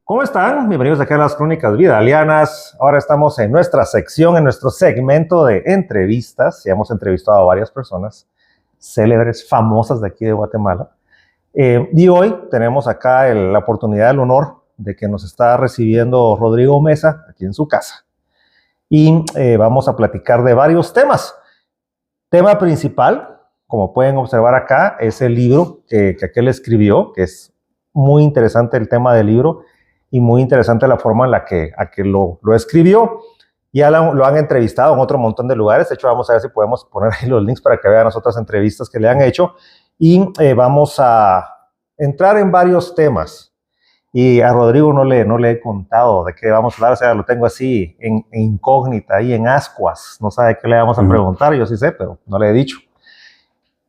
¿Cómo están? Bienvenidos aquí a las Crónicas Vidalianas. Ahora estamos en nuestra sección, en nuestro segmento de entrevistas. Ya hemos entrevistado a varias personas célebres, famosas de aquí de Guatemala. Y hoy tenemos acá la oportunidad, el honor de que nos está recibiendo Rodrigo Mesa aquí en su casa. Y vamos a platicar de varios temas. Tema principal, como pueden observar acá, es el libro que aquel escribió, que es muy interesante el tema del libro y muy interesante la forma en la que lo escribió. Ya lo han entrevistado en otro montón de lugares. De hecho, vamos a ver si podemos poner ahí los links para que vean las otras entrevistas que le han hecho. Y vamos a entrar en varios temas. Y a Rodrigo no le he contado de qué vamos a hablar. O sea, lo tengo así en incógnita, ahí en ascuas. No sabe qué le vamos a preguntar. Yo sí sé, pero no le he dicho.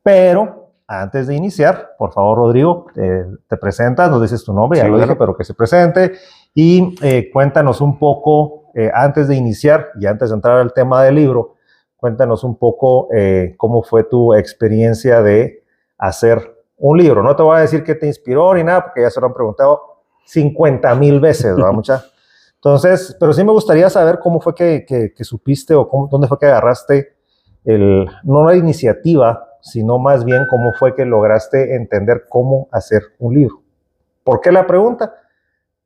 Pero antes de iniciar, por favor, Rodrigo, te presentas, nos dices tu nombre, ya lo dije, pero que se presente y cuéntanos un poco, antes de iniciar y antes de entrar al tema del libro, cuéntanos un poco cómo fue tu experiencia de hacer un libro. No te voy a decir qué te inspiró ni nada, porque ya se lo han preguntado 50,000 veces, ¿verdad? Entonces, pero sí me gustaría saber cómo fue que supiste o dónde fue que agarraste no la iniciativa, sino más bien cómo fue que lograste entender cómo hacer un libro. ¿Por qué la pregunta?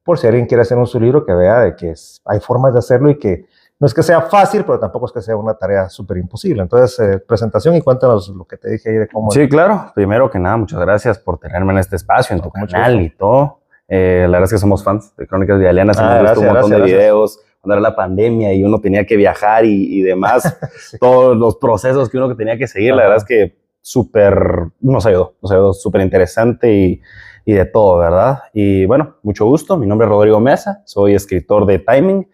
Por si alguien quiere hacer su libro, que vea de que hay formas de hacerlo y que no es que sea fácil, pero tampoco es que sea una tarea súper imposible. Entonces, presentación y cuéntanos lo que te dije ahí de cómo... Sí, claro. Primero que nada, muchas gracias por tenerme en este espacio, en tu canal y todo. La verdad es que somos fans de Crónicas Vidalianas. Hemos visto un montón de videos cuando era la pandemia y uno tenía que viajar y demás. Sí. Todos los procesos que uno tenía que seguir, la verdad es que nos ayudó súper interesante y de todo, ¿verdad? Y bueno, mucho gusto. Mi nombre es Rodrigo Mesa, soy escritor de Timing.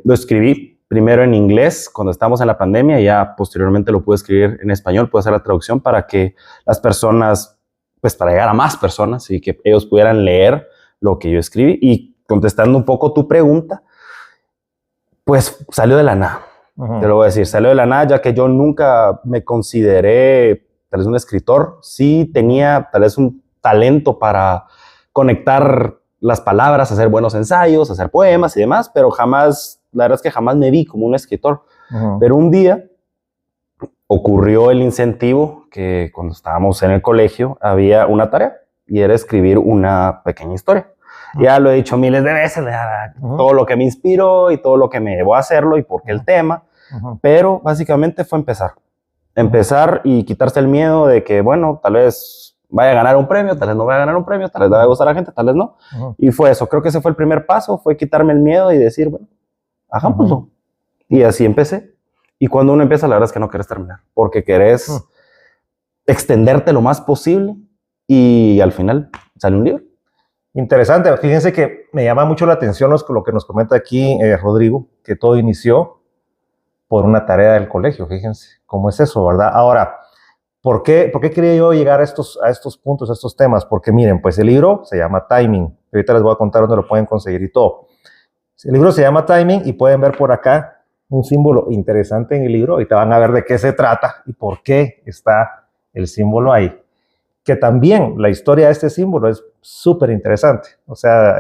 Lo escribí primero en inglés cuando estábamos en la pandemia y ya posteriormente lo pude escribir en español, pude hacer la traducción para que las personas, pues para llegar a más personas y que ellos pudieran leer lo que yo escribí. Y contestando un poco tu pregunta, pues salió de la nada. Te lo voy a decir, salió de la nada, ya que yo nunca me consideré tal vez un escritor. Sí tenía tal vez un talento para conectar las palabras, hacer buenos ensayos, hacer poemas y demás, pero jamás, la verdad es que jamás me vi como un escritor. Pero un día ocurrió el incentivo que cuando estábamos en el colegio había una tarea y era escribir una pequeña historia. Ya lo he dicho miles de veces, todo lo que me inspiró y todo lo que me llevó a hacerlo y por qué el tema. Pero básicamente fue empezar y quitarse el miedo de que, bueno, tal vez vaya a ganar un premio, tal vez no vaya a ganar un premio, tal vez le vaya a gustar a la gente, tal vez no. Y fue eso, creo que ese fue el primer paso, fue quitarme el miedo y decir, bueno, hagámoslo. Y así empecé. Y cuando uno empieza, la verdad es que no querés terminar, porque querés extenderte lo más posible y al final sale un libro. Interesante, fíjense que me llama mucho la atención lo que nos comenta aquí Rodrigo, que todo inició por una tarea del colegio, fíjense cómo es eso, ¿verdad? Ahora, ¿por qué quería yo llegar a estos puntos, a estos temas? Porque miren, pues el libro se llama Timing, ahorita les voy a contar dónde lo pueden conseguir y todo. El libro se llama Timing y pueden ver por acá un símbolo interesante en el libro, ahorita van a ver de qué se trata y por qué está el símbolo ahí. Que también la historia de este símbolo es súper interesante, o sea,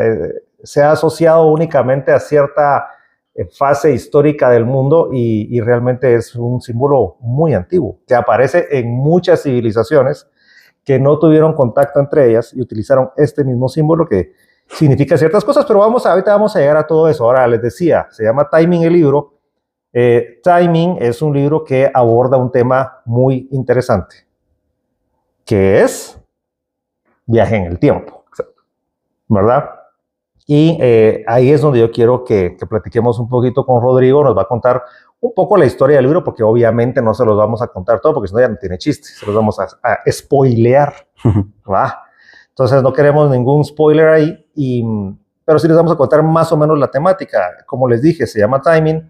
se ha asociado únicamente a cierta fase histórica del mundo y realmente es un símbolo muy antiguo, que aparece en muchas civilizaciones que no tuvieron contacto entre ellas y utilizaron este mismo símbolo que significa ciertas cosas, pero ahorita vamos a llegar a todo eso. Ahora les decía, se llama Timing el libro. Timing es un libro que aborda un tema muy interesante, que es viaje en el tiempo, ¿verdad? Y ahí es donde yo quiero que platiquemos un poquito con Rodrigo. Nos va a contar un poco la historia del libro, porque obviamente no se los vamos a contar todo, porque si no ya no tiene chiste, se los vamos a spoilear, ¿verdad? Entonces no queremos ningún spoiler ahí, pero sí les vamos a contar más o menos la temática. Como les dije, se llama Timing,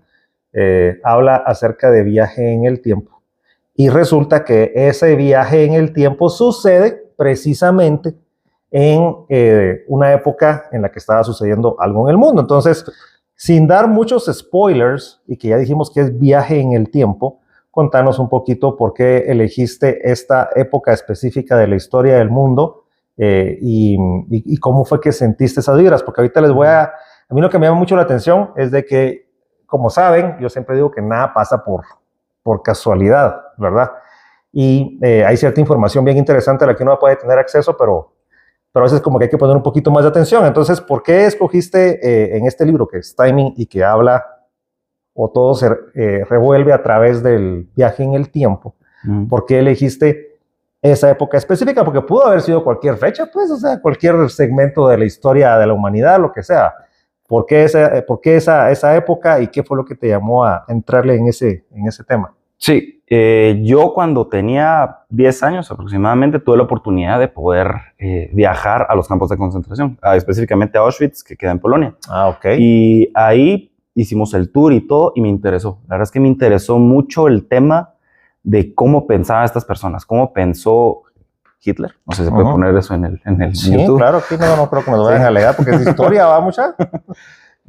habla acerca de viaje en el tiempo. Y resulta que ese viaje en el tiempo sucede precisamente en una época en la que estaba sucediendo algo en el mundo. Entonces, sin dar muchos spoilers, y que ya dijimos que es viaje en el tiempo, contanos un poquito por qué elegiste esta época específica de la historia del mundo y cómo fue que sentiste esas vibras, porque ahorita a mí lo que me llama mucho la atención es de que, como saben, yo siempre digo que nada pasa por casualidad, ¿verdad? Y hay cierta información bien interesante a la que uno puede tener acceso, pero a veces como que hay que poner un poquito más de atención. Entonces, ¿por qué escogiste en este libro que es Timing y que habla o todo se revuelve a través del viaje en el tiempo? ¿Por qué elegiste esa época específica? Porque pudo haber sido cualquier fecha, pues, o sea, cualquier segmento de la historia de la humanidad, lo que sea. ¿Por qué esa época y qué fue lo que te llamó a entrarle en ese tema? Sí, yo cuando tenía 10 años aproximadamente tuve la oportunidad de poder viajar a los campos de concentración, específicamente a Auschwitz, que queda en Polonia. Ok. Y ahí hicimos el tour y todo, y me interesó. La verdad es que me interesó mucho el tema de cómo pensaban estas personas, cómo pensó Hitler. No sé si se puede poner eso en el sí, YouTube. Claro, aquí no creo que nos vayan a alegar porque es historia, ¿va, mucha?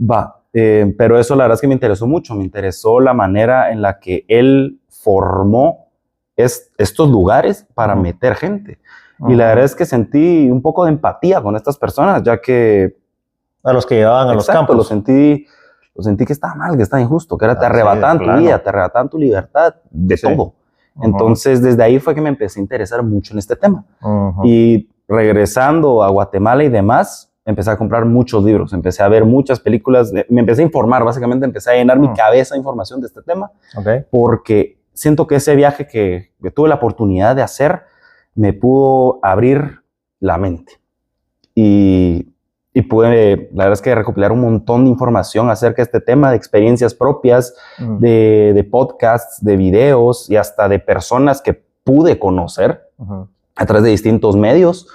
Va, pero eso la verdad es que me interesó mucho. Me interesó la manera en la que él formó estos lugares para meter gente. Y la verdad es que sentí un poco de empatía con estas personas, ya que... A los que llevaban a los campos. Lo sentí que estaba mal, que estaba injusto, que te arrebataban tu vida, te arrebataban tu libertad, de todo. Entonces, desde ahí fue que me empecé a interesar mucho en este tema. Y regresando a Guatemala y demás, empecé a comprar muchos libros, empecé a ver muchas películas, me empecé a informar, básicamente empecé a llenar mi cabeza de información de este tema, porque siento que ese viaje que tuve la oportunidad de hacer me pudo abrir la mente. Y pude, la verdad es que recopilar un montón de información acerca de este tema, de experiencias propias, de podcasts, de videos y hasta de personas que pude conocer a través de distintos medios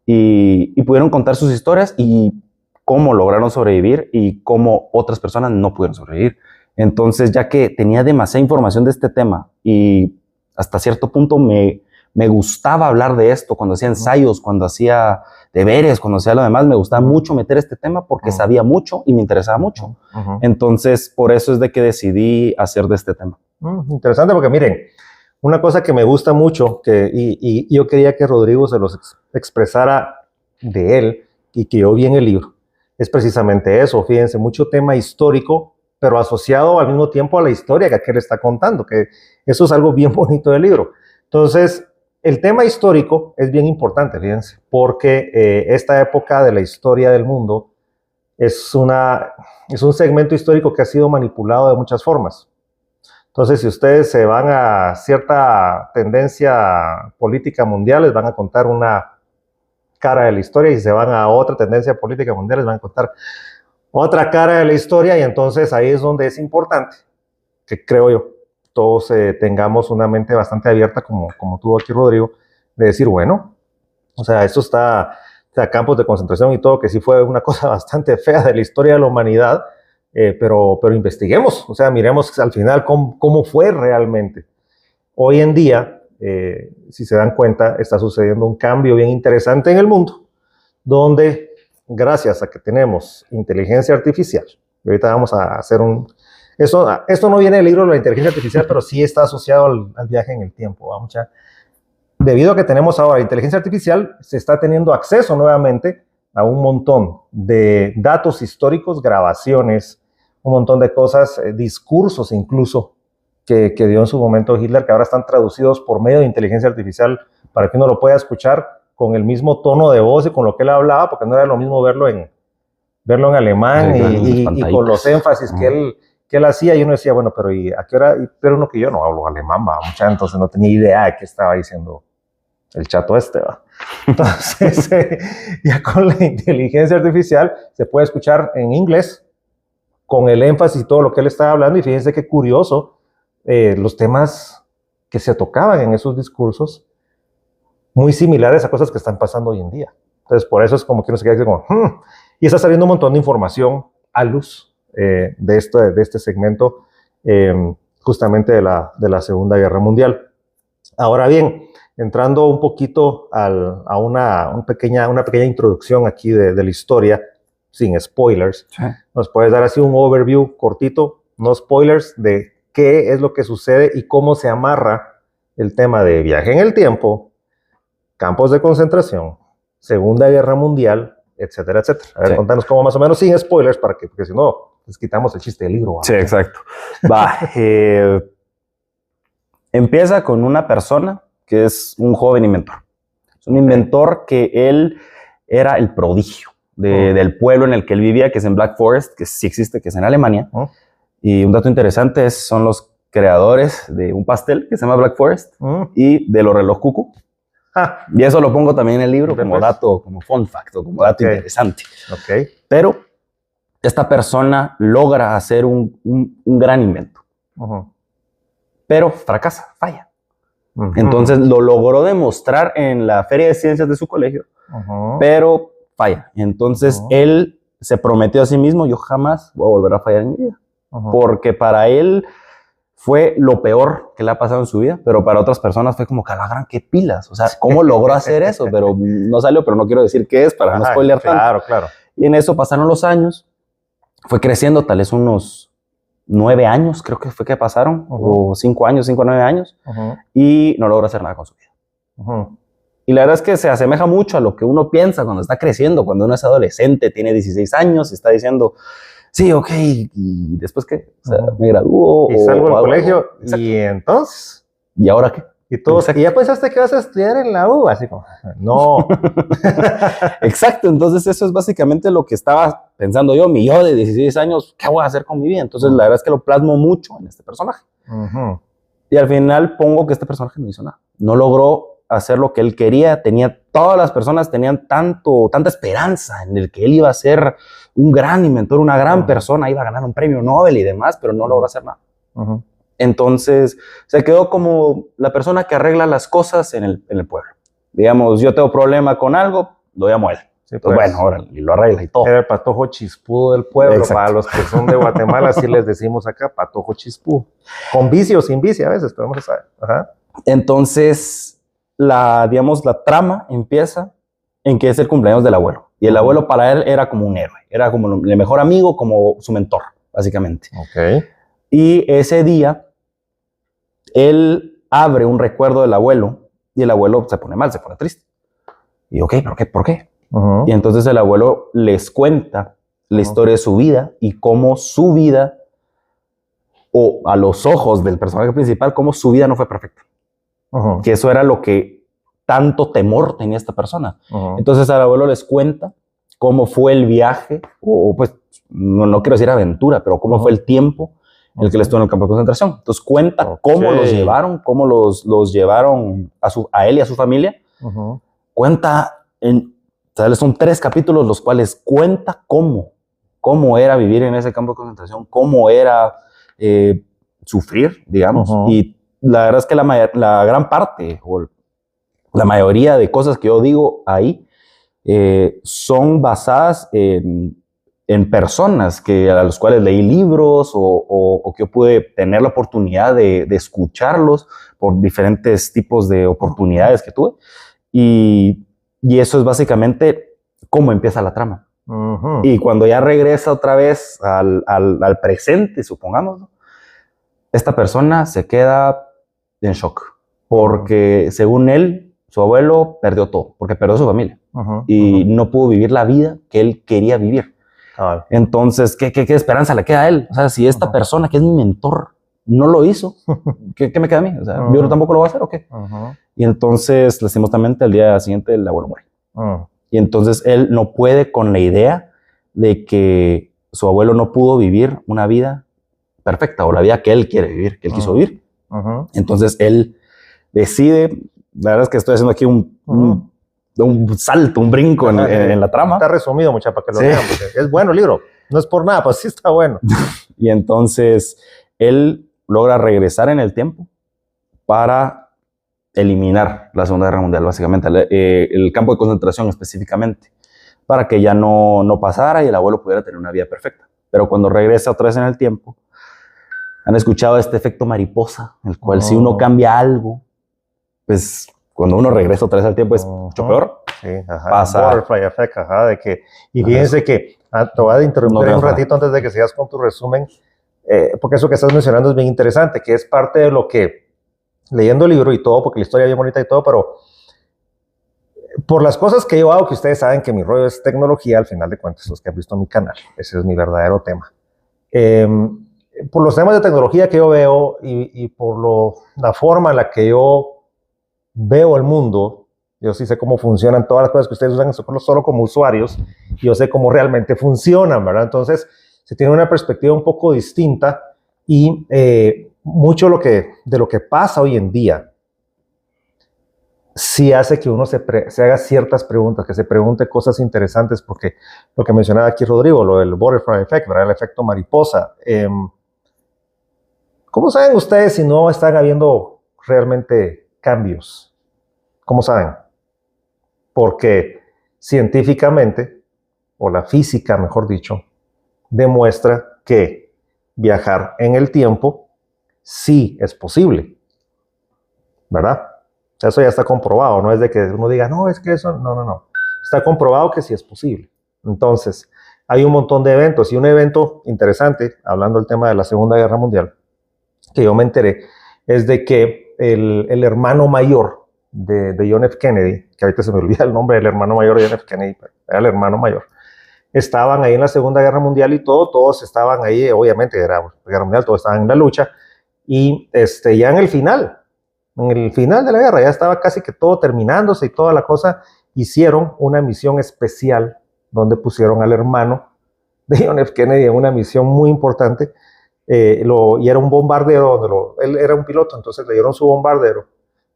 y pudieron contar sus historias y cómo lograron sobrevivir y cómo otras personas no pudieron sobrevivir. Entonces, ya que tenía demasiada información de este tema y hasta cierto punto me gustaba hablar de esto cuando hacía ensayos, cuando hacía deberes, cuando hacía lo demás, me gustaba mucho meter este tema porque sabía mucho y me interesaba mucho. Entonces, por eso es de que decidí hacer de este tema. Interesante porque miren, una cosa que me gusta mucho y yo quería que Rodrigo se los expresara de él y que yo vi en el libro, es precisamente eso. Fíjense, mucho tema histórico, pero asociado al mismo tiempo a la historia que aquel está contando, que eso es algo bien bonito del libro. Entonces, el tema histórico es bien importante, fíjense, porque esta época de la historia del mundo es un segmento histórico que ha sido manipulado de muchas formas. Entonces, si ustedes se van a cierta tendencia política mundial, les van a contar una cara de la historia, y si se van a otra tendencia política mundial, les van a contar otra cara de la historia, y entonces ahí es donde es importante, que creo yo, todos tengamos una mente bastante abierta, como tuvo aquí Rodrigo, de decir, bueno, o sea, esto está, o sea, campos de concentración y todo, que sí fue una cosa bastante fea de la historia de la humanidad, pero investiguemos, o sea, miremos al final cómo fue realmente. Hoy en día, si se dan cuenta, está sucediendo un cambio bien interesante en el mundo, donde gracias a que tenemos inteligencia artificial, y ahorita vamos a hacer esto no viene del libro de la inteligencia artificial, pero sí está asociado al viaje en el tiempo. Vamos ya. Debido a que tenemos ahora inteligencia artificial, se está teniendo acceso nuevamente a un montón de datos históricos, grabaciones, un montón de cosas, discursos incluso, que dio en su momento Hitler, que ahora están traducidos por medio de inteligencia artificial para que uno lo pueda escuchar con el mismo tono de voz y con lo que él hablaba, porque no era lo mismo verlo en alemán y con los énfasis que él hacía, y uno decía, bueno, pero ¿y a qué hora? Pero uno que yo no hablo alemán, va, mucha, entonces no tenía idea de qué estaba diciendo el chato este, va. Entonces, ya con la inteligencia artificial se puede escuchar en inglés con el énfasis y todo lo que él estaba hablando, y fíjense qué curioso, los temas que se tocaban en esos discursos, muy similares a cosas que están pasando hoy en día. Entonces, por eso es como que uno se queda como, y está saliendo un montón de información a luz de este segmento, justamente de la Segunda Guerra Mundial. Ahora bien, entrando un poquito a una pequeña introducción aquí de la historia, sin spoilers, sí. ¿Nos puedes dar así un overview cortito, no spoilers, de qué es lo que sucede y cómo se amarra el tema de viaje en el tiempo, campos de concentración, Segunda Guerra Mundial, etcétera, etcétera. A ver, Sí. contanos cómo más o menos sin spoilers, porque si no, les quitamos el chiste del libro. Sí, exacto. Empieza con una persona que es un joven inventor. Es un inventor que él era el prodigio del pueblo en el que él vivía, que es en Black Forest, que sí existe, que es en Alemania. Y un dato interesante son los creadores de un pastel que se llama Black Forest y de los reloj cucú. Y eso lo pongo también en el libro como dato, como fun fact, o como dato interesante. Pero esta persona logra hacer un gran invento. Pero fracasa, falla. Entonces lo logró demostrar en la feria de ciencias de su colegio, pero falla. Entonces él se prometió a sí mismo: yo jamás voy a volver a fallar en mi vida. Porque para él fue lo peor que le ha pasado en su vida, pero para otras personas fue como que la gran, qué pilas. O sea, ¿cómo logró hacer eso? Pero no salió, pero no quiero decir qué es para no spoilear tanto. Claro. Y en eso pasaron los años, fue creciendo, tal vez unos 9 años, creo que fue que pasaron, o 5 años, 5 o 9 años, y no logró hacer nada con su vida. Y la verdad es que se asemeja mucho a lo que uno piensa cuando está creciendo, cuando uno es adolescente, tiene 16 años y está diciendo: sí, ok, ¿y después qué? O sea, me gradúo. Y salgo del colegio, y entonces... ¿Y ahora qué? Y todos, ¿y ya pensaste que vas a estudiar en la U? Así como, no. Exacto, entonces eso es básicamente lo que estaba pensando yo, mi yo de 16 años, ¿qué voy a hacer con mi vida? Entonces la verdad es que lo plasmo mucho en este personaje. Y al final pongo que este personaje no hizo nada. No logró hacer lo que él quería. Todas las personas tenían tanta esperanza en el que él iba a ser un gran inventor, una gran persona, iba a ganar un premio Nobel y demás, pero no logró hacer nada. Entonces se quedó como la persona que arregla las cosas en el pueblo. Digamos, yo tengo problema con algo, lo llamo a él. Sí, pues, bueno, ahora y lo arregla y todo. Era el patojo chispudo del pueblo. Exacto. Para los que son de Guatemala, así les decimos acá, patojo chispudo. Con vicio o sin vicio a veces, pero no se sabe. Entonces, la trama empieza en que es el cumpleaños del abuelo. Y el abuelo para él era como un héroe. Era como el mejor amigo, como su mentor, básicamente. Y ese día, él abre un recuerdo del abuelo y el abuelo se pone mal, se pone triste. Y ¿por qué? Y entonces el abuelo les cuenta la historia de su vida y cómo su vida, o a los ojos del personaje principal, cómo su vida no fue perfecta. Que eso era lo que tanto temor tenía esta persona. Entonces al abuelo les cuenta cómo fue el viaje, o pues no quiero decir aventura, pero cómo fue el tiempo en el que él estuvo en el campo de concentración. Entonces cuenta cómo los llevaron, cómo los llevaron a él y a su familia. Cuenta son 3 capítulos los cuales cuenta cómo era vivir en ese campo de concentración, cómo era sufrir, digamos. Y la verdad es que la gran parte, o la mayoría de cosas que yo digo ahí, son basadas en personas a los cuales leí libros o que yo pude tener la oportunidad de escucharlos por diferentes tipos de oportunidades que tuve. Y eso es básicamente cómo empieza la trama. Y cuando ya regresa otra vez al presente, supongamos, ¿no? Esta persona se queda en shock porque según él, su abuelo perdió todo, porque perdió su familia y no pudo vivir la vida que él quería vivir. Entonces, ¿qué esperanza le queda a él? O sea, si esta persona que es mi mentor no lo hizo, ¿qué me queda a mí? O sea, ¿yo tampoco lo voy a hacer o qué? Y entonces, lastimosamente, al día siguiente el abuelo muere. Y entonces él no puede con la idea de que su abuelo no pudo vivir una vida perfecta o la vida que él quiere vivir, que él quiso vivir. Entonces él decide, la verdad es que estoy haciendo aquí un salto, un brinco en la trama. Está resumido, mucha, para que lo vean, porque es bueno el libro. No es por nada, pues sí está bueno. Y entonces él logra regresar en el tiempo para eliminar la Segunda Guerra Mundial, básicamente, el campo de concentración específicamente, para que ya no pasara y el abuelo pudiera tener una vida perfecta. Pero cuando regresa otra vez en el tiempo, han escuchado este efecto mariposa, en el cual si uno cambia algo, pues cuando uno regresa otra vez al tiempo es mucho peor. Sí, pasa. Butterfly effect, de que, y fíjense que, te voy a interrumpir un ratito antes de que sigas con tu resumen, porque eso que estás mencionando es bien interesante, que es parte de lo que, leyendo el libro y todo, porque la historia es bien bonita y todo, pero por las cosas que yo hago, que ustedes saben que mi rollo es tecnología, al final de cuentas, los que han visto mi canal, ese es mi verdadero tema. Por los temas de tecnología que yo veo y por la forma en la que yo veo el mundo, yo sí sé cómo funcionan todas las cosas que ustedes usan solo como usuarios, y yo sé cómo realmente funcionan, ¿verdad? Entonces, se tiene una perspectiva un poco distinta y mucho de lo que pasa hoy en día sí hace que uno se haga ciertas preguntas, que se pregunte cosas interesantes, porque lo que mencionaba aquí Rodrigo, lo del butterfly effect, ¿verdad? El efecto mariposa. ¿Cómo saben ustedes si no están habiendo realmente cambios? ¿Cómo saben? Porque científicamente, o la física, mejor dicho, demuestra que viajar en el tiempo sí es posible, ¿verdad? Eso ya está comprobado, no es de que uno diga, no, es que eso, no. Está comprobado que sí es posible. Entonces, hay un montón de eventos, y un evento interesante, hablando del tema de la Segunda Guerra Mundial, que yo me enteré, es de que el hermano mayor de John F. Kennedy, que ahorita se me olvida el nombre del hermano mayor de John F. Kennedy, pero era el hermano mayor, estaban ahí en la Segunda Guerra Mundial y todos estaban ahí, obviamente era la Guerra Mundial, todos estaban en la lucha, y ya en el final de la guerra, ya estaba casi que todo terminándose y toda la cosa, hicieron una misión especial donde pusieron al hermano de John F. Kennedy en una misión muy importante, y era un bombardero, él era un piloto, entonces le dieron su bombardero,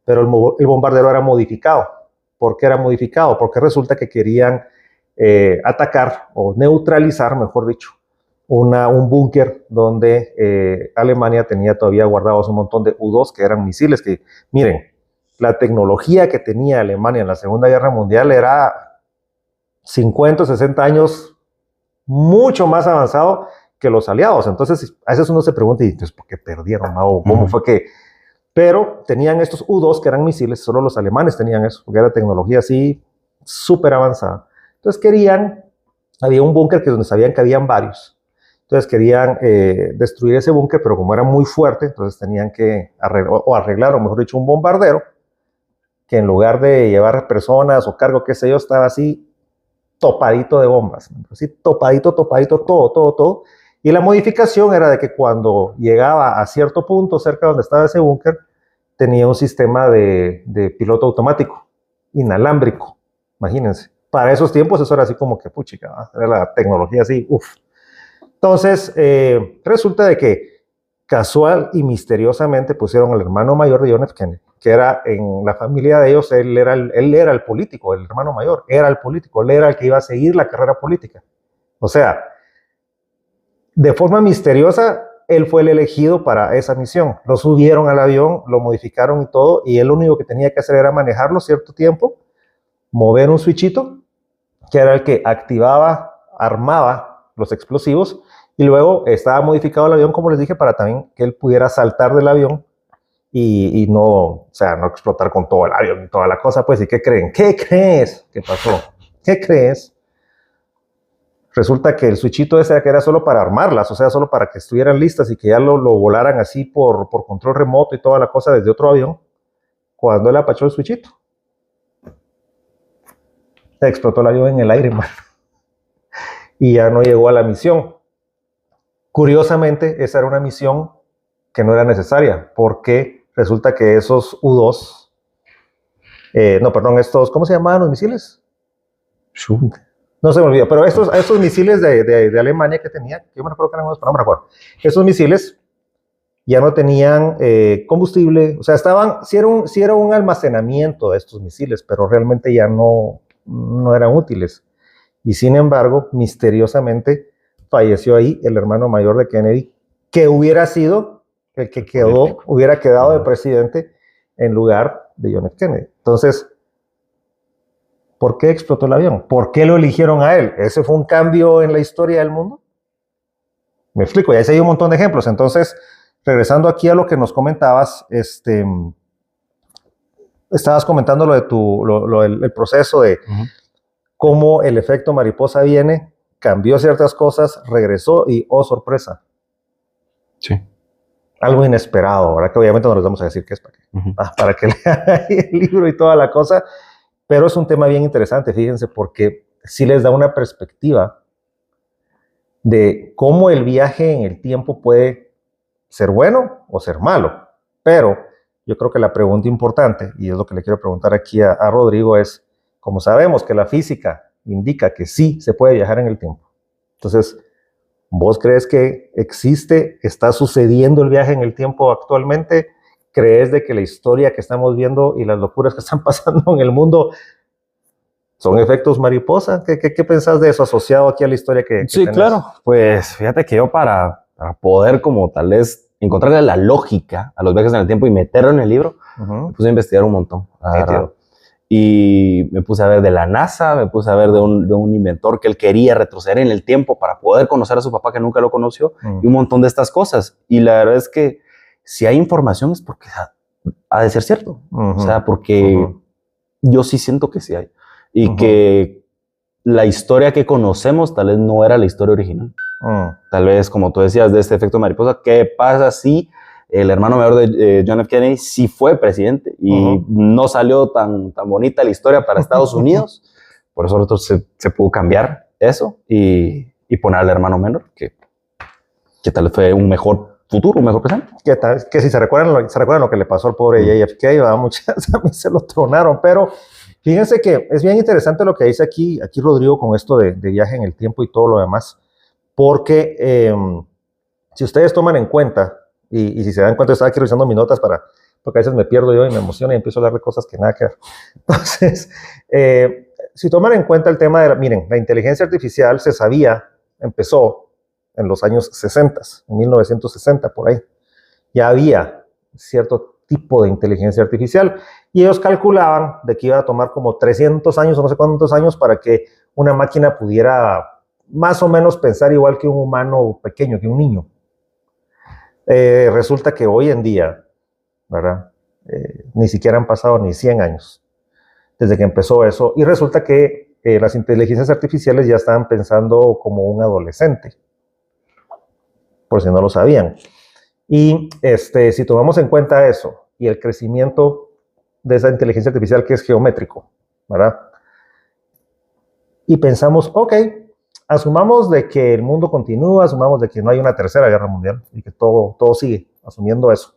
pero el bombardero era modificado. ¿Por qué era modificado? Porque resulta que querían atacar o neutralizar, mejor dicho, un búnker donde Alemania tenía todavía guardados un montón de U-2, que eran misiles que, miren, la tecnología que tenía Alemania en la Segunda Guerra Mundial era 50, 60 años mucho más avanzado que los aliados. Entonces, a veces uno se pregunta, ¿y entonces por qué perdieron? ¿No? ¿Cómo fue que...? Pero tenían estos U-2 que eran misiles, solo los alemanes tenían eso, porque era tecnología así súper avanzada. Entonces había un búnker donde sabían que habían varios. Entonces querían destruir ese búnker, pero como era muy fuerte, entonces tenían que arreglar, o mejor dicho, un bombardero, que en lugar de llevar personas o cargo, qué sé yo, estaba así topadito de bombas, así topadito, todo. Y la modificación era de que cuando llegaba a cierto punto cerca de donde estaba ese búnker, tenía un sistema de piloto automático, inalámbrico, imagínense. Para esos tiempos eso era así como que, puchica, era la tecnología así, uff. Entonces, resulta de que casual y misteriosamente pusieron al hermano mayor de John F. Kennedy, que era en la familia de ellos, él era el político, el hermano mayor, era el político, él era el que iba a seguir la carrera política. O sea, de forma misteriosa, él fue el elegido para esa misión. Lo subieron al avión, lo modificaron y todo, y él lo único que tenía que hacer era manejarlo cierto tiempo, mover un switchito, que era el que activaba, armaba los explosivos, y luego estaba modificado el avión, como les dije, para también que él pudiera saltar del avión y no, o sea, no explotar con todo el avión y toda la cosa. Pues, ¿y qué creen? ¿Qué crees? ¿Qué pasó? ¿Qué crees? Resulta que el switchito ese que era solo para armarlas, o sea, solo para que estuvieran listas y que ya lo volaran así por control remoto y toda la cosa desde otro avión, cuando él apachó el switchito, explotó el avión en el aire, man, y ya no llegó a la misión. Curiosamente, esa era una misión que no era necesaria, porque resulta que esos U-2, estos, ¿cómo se llamaban los misiles? No se me olvidó, pero estos misiles de Alemania que tenían, yo me recuerdo que eran unos, pero no me recuerdo, esos misiles ya no tenían combustible, o sea, sí era un almacenamiento de estos misiles, pero realmente ya no eran útiles. Y sin embargo, misteriosamente, falleció ahí el hermano mayor de Kennedy, que hubiera sido el que hubiera quedado de presidente en lugar de John F. Kennedy. Entonces, ¿por qué explotó el avión? ¿Por qué lo eligieron a él? ¿Ese fue un cambio en la historia del mundo? Me explico, ya hay un montón de ejemplos. Entonces, regresando aquí a lo que nos comentabas, estabas comentando el proceso de cómo el efecto mariposa viene, cambió ciertas cosas, regresó y, oh, sorpresa. Sí. Algo inesperado, ¿verdad? Que obviamente no les vamos a decir qué es para que lean el libro y toda la cosa. Pero es un tema bien interesante, fíjense, porque sí les da una perspectiva de cómo el viaje en el tiempo puede ser bueno o ser malo. Pero yo creo que la pregunta importante, y es lo que le quiero preguntar aquí a Rodrigo, es, como sabemos que la física indica que sí se puede viajar en el tiempo, entonces, ¿vos crees que existe, está sucediendo el viaje en el tiempo actualmente? ¿Crees de que la historia que estamos viendo y las locuras que están pasando en el mundo son efectos mariposa? ¿Qué pensás de eso asociado aquí a la historia que Sí, tenés? claro. Pues fíjate que yo para poder como tal vez encontrarle la lógica a los viajes en el tiempo y meterlo en el libro, me puse a investigar un montón. Y me puse a ver de la NASA, me puse a ver de un inventor que él quería retroceder en el tiempo para poder conocer a su papá que nunca lo conoció, y un montón de estas cosas. Y la verdad es que si hay información es porque ha de ser cierto. O sea, porque yo sí siento que sí hay. Y que la historia que conocemos tal vez no era la historia original. Tal vez, como tú decías, de este efecto mariposa, ¿qué pasa si el hermano mayor de John F. Kennedy sí fue presidente y no salió tan bonita la historia para Estados Unidos? Por eso nosotros se pudo cambiar eso y poner al hermano menor, que tal vez fue un mejor futuro, un mejor presente. Que si se recuerdan lo que le pasó al pobre JFK, muchas a mí se lo tronaron, pero fíjense que es bien interesante lo que dice aquí Rodrigo con esto de viaje en el tiempo y todo lo demás, porque si ustedes toman en cuenta, y si se dan cuenta, yo estaba aquí revisando mis notas porque a veces me pierdo yo y me emociono y empiezo a hablar de cosas que nada que ver. Entonces, si toman en cuenta el tema miren, la inteligencia artificial se sabía, empezó en los años 60, en 1960 por ahí. Ya había cierto tipo de inteligencia artificial y ellos calculaban de que iba a tomar como 300 años o no sé cuántos años para que una máquina pudiera más o menos pensar igual que un humano pequeño, que un niño. Resulta que hoy en día, ¿verdad? Ni siquiera han pasado ni 100 años desde que empezó eso, y resulta que las inteligencias artificiales ya estaban pensando como un adolescente, por si no lo sabían. Y si tomamos en cuenta eso y el crecimiento de esa inteligencia artificial que es geométrico, ¿verdad? Y pensamos, ok, asumamos de que el mundo continúa, asumamos de que no hay una tercera guerra mundial y que todo sigue, asumiendo eso.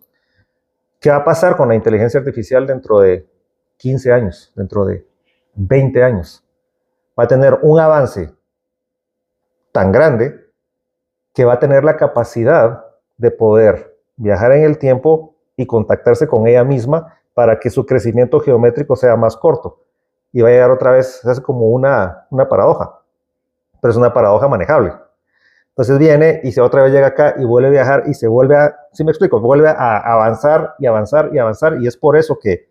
¿Qué va a pasar con la inteligencia artificial dentro de 15 años, dentro de 20 años? Va a tener un avance tan grande que va a tener la capacidad de poder viajar en el tiempo y contactarse con ella misma para que su crecimiento geométrico sea más corto. Y va a llegar otra vez, se hace como una paradoja, pero es una paradoja manejable. Entonces viene y otra vez llega acá y vuelve a viajar y se vuelve ¿sí me explico? Vuelve a avanzar y avanzar y avanzar, y es por eso que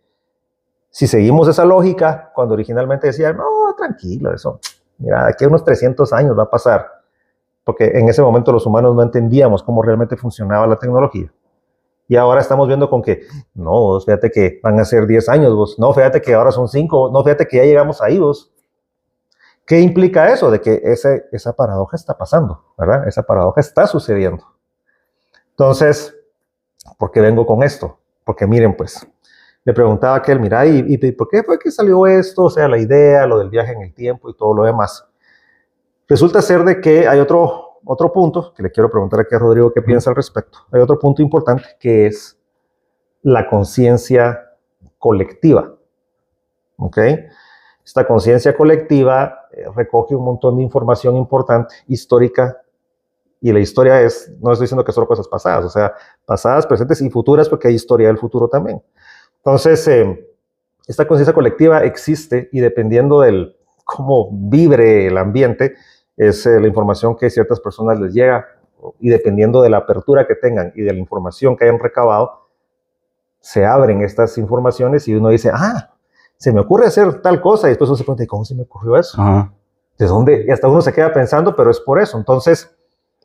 si seguimos esa lógica, cuando originalmente decía, no, tranquilo, eso, mira, aquí a unos 300 años va a pasar, porque en ese momento los humanos no entendíamos cómo realmente funcionaba la tecnología. Y ahora estamos viendo con que, no, fíjate que van a ser 10 años, vos, no, fíjate que ahora son 5, no, fíjate que ya llegamos ahí, vos. ¿Qué implica eso? De que esa paradoja está pasando, ¿verdad? Esa paradoja está sucediendo. Entonces, ¿por qué vengo con esto? Porque miren, pues, le preguntaba a aquel, mira, ¿y por qué fue que salió esto? O sea, la idea, lo del viaje en el tiempo y todo lo demás. Resulta ser de que hay otro punto que le quiero preguntar aquí a Rodrigo qué piensa al respecto. Hay otro punto importante que es la conciencia colectiva. ¿Ok? Esta conciencia colectiva recoge un montón de información importante, histórica, y la historia no estoy diciendo que son cosas pasadas, o sea, pasadas, presentes y futuras, porque hay historia del futuro también. Entonces, esta conciencia colectiva existe y dependiendo del cómo vibre el ambiente, es la información que a ciertas personas les llega, y dependiendo de la apertura que tengan y de la información que hayan recabado, se abren estas informaciones y uno dice, se me ocurre hacer tal cosa, y después uno se pregunta, ¿cómo se me ocurrió eso? ¿De dónde? Y hasta uno se queda pensando, pero es por eso. Entonces,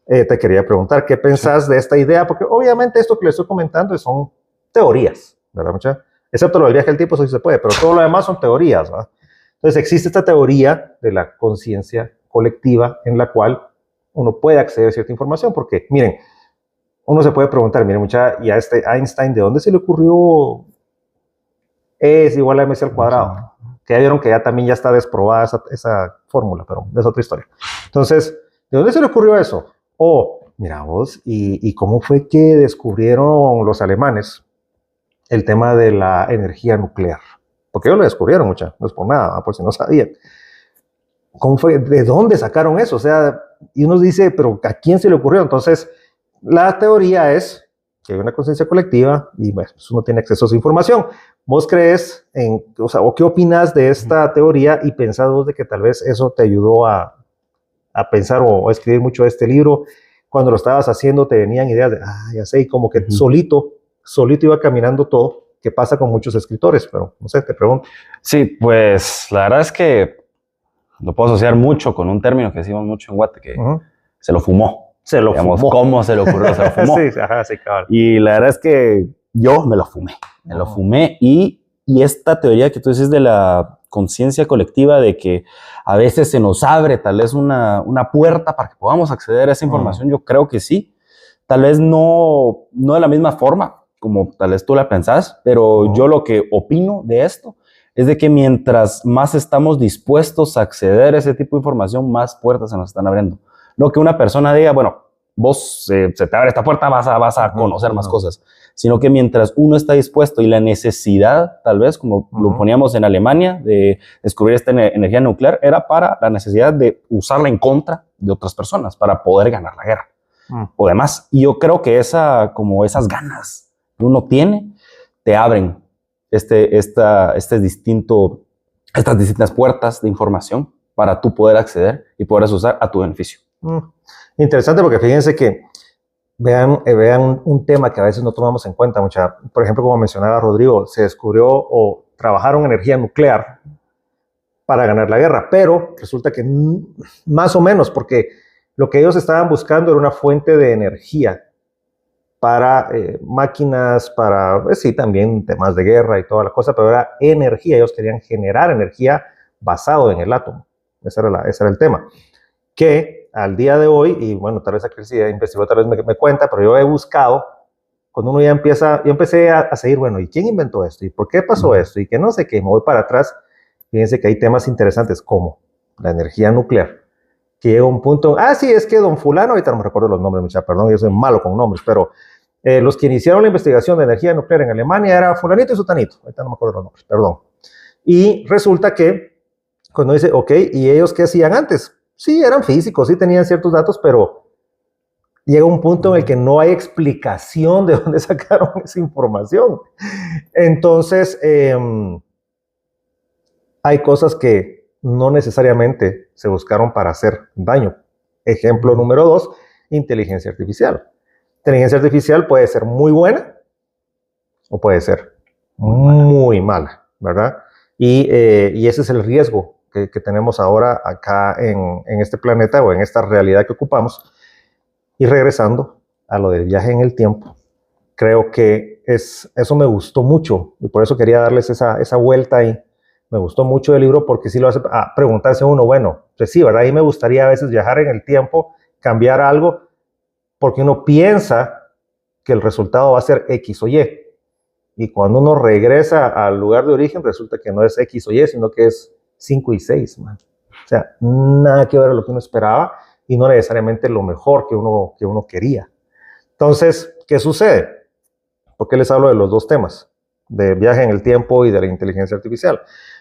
te quería preguntar, ¿qué pensás de esta idea? Porque obviamente esto que les estoy comentando son teorías, ¿verdad, muchacha? Excepto lo del viaje al tiempo, eso sí se puede, pero todo lo demás son teorías, ¿verdad? Entonces, existe esta teoría de la conciencia colectiva en la cual uno puede acceder a cierta información, porque, miren, uno se puede preguntar, miren, muchacha, ¿y a Einstein de dónde se le ocurrió E es igual a mc al cuadrado? que ya vieron que ya también ya está desprobada esa fórmula, pero es otra historia. Entonces, ¿de dónde se le ocurrió eso? Mira vos, ¿y cómo fue que descubrieron los alemanes el tema de la energía nuclear? Porque ellos lo descubrieron, mucha, no es por nada, por si no sabían. ¿Cómo fue? ¿De dónde sacaron eso? O sea, y uno dice, ¿pero a quién se le ocurrió? Entonces, la teoría es que hay una conciencia colectiva y bueno, pues uno tiene acceso a esa información. ¿Vos crees o qué opinas de esta teoría y pensás vos de que tal vez eso te ayudó a pensar o a escribir mucho de este libro? Cuando lo estabas haciendo te venían ideas de, ya sé, y como que solito iba caminando todo, que pasa con muchos escritores, pero no sé, te pregunto. Sí, pues la verdad es que lo puedo asociar mucho con un término que decimos mucho en Guate, que se lo fumó. Se lo fumó. ¿Cómo se le ocurrió? Se lo fumó. Sí, cabrón. Y la verdad es que yo me lo fumé. Me lo fumé y esta teoría que tú dices de la conciencia colectiva, de que a veces se nos abre tal vez una puerta para que podamos acceder a esa información, yo creo que sí. Tal vez no de la misma forma como tal vez tú la pensás, pero yo lo que opino de esto es de que mientras más estamos dispuestos a acceder a ese tipo de información, más puertas se nos están abriendo. No que una persona diga, bueno, vos se te abre esta puerta, vas a conocer más cosas, sino que mientras uno está dispuesto y la necesidad, tal vez, como lo poníamos en Alemania, de descubrir esta energía nuclear, era para la necesidad de usarla en contra de otras personas, para poder ganar la guerra o demás. Y yo creo que esas ganas que uno tiene, te abren estas distintas puertas de información para tú poder acceder y poder usar a tu beneficio. Interesante, porque fíjense que vean un tema que a veces no tomamos en cuenta. Por ejemplo, como mencionaba Rodrigo, se descubrió o trabajaron energía nuclear para ganar la guerra, pero resulta que más o menos, porque lo que ellos estaban buscando era una fuente de energía para máquinas, para, sí, también temas de guerra y toda la cosa, pero era energía. Ellos querían generar energía basado en el átomo. Ese era el tema. Que al día de hoy, y bueno, tal vez aquí si investigó, tal vez me cuenta, pero yo he buscado, cuando uno ya yo empecé a seguir, bueno, ¿y quién inventó esto? ¿Y por qué pasó esto? Y que no sé qué, me voy para atrás. Fíjense que hay temas interesantes como la energía nuclear, que llega a un punto, sí, es que don fulano, ahorita no me recuerdo los nombres, perdón, yo soy malo con nombres, pero los que iniciaron la investigación de energía nuclear en Alemania era fulanito y sutanito, ahorita no me acuerdo los nombres, perdón. Y resulta que, cuando dice, ok, ¿y ellos qué hacían antes? Sí, eran físicos, sí tenían ciertos datos, pero llega un punto en el que no hay explicación de dónde sacaron esa información. Entonces, hay cosas que no necesariamente se buscaron para hacer daño. Ejemplo número 2, inteligencia artificial. Inteligencia artificial puede ser muy buena o puede ser muy mala, ¿verdad? Y ese es el riesgo que tenemos ahora acá en este planeta o en esta realidad que ocupamos. Y regresando a lo del viaje en el tiempo, creo que eso me gustó mucho y por eso quería darles esa vuelta ahí. Me gustó mucho el libro porque sí lo hace a preguntarse uno, bueno, pues sí, ¿verdad? Y me gustaría a veces viajar en el tiempo, cambiar algo, porque uno piensa que el resultado va a ser X o Y. Y cuando uno regresa al lugar de origen, resulta que no es X o Y, sino que es 5 y 6, man. O sea, nada que ver a lo que uno esperaba y no necesariamente lo mejor que uno quería. Entonces, ¿qué sucede? ¿Por qué les hablo de los dos temas? De viaje en el tiempo y de la inteligencia artificial.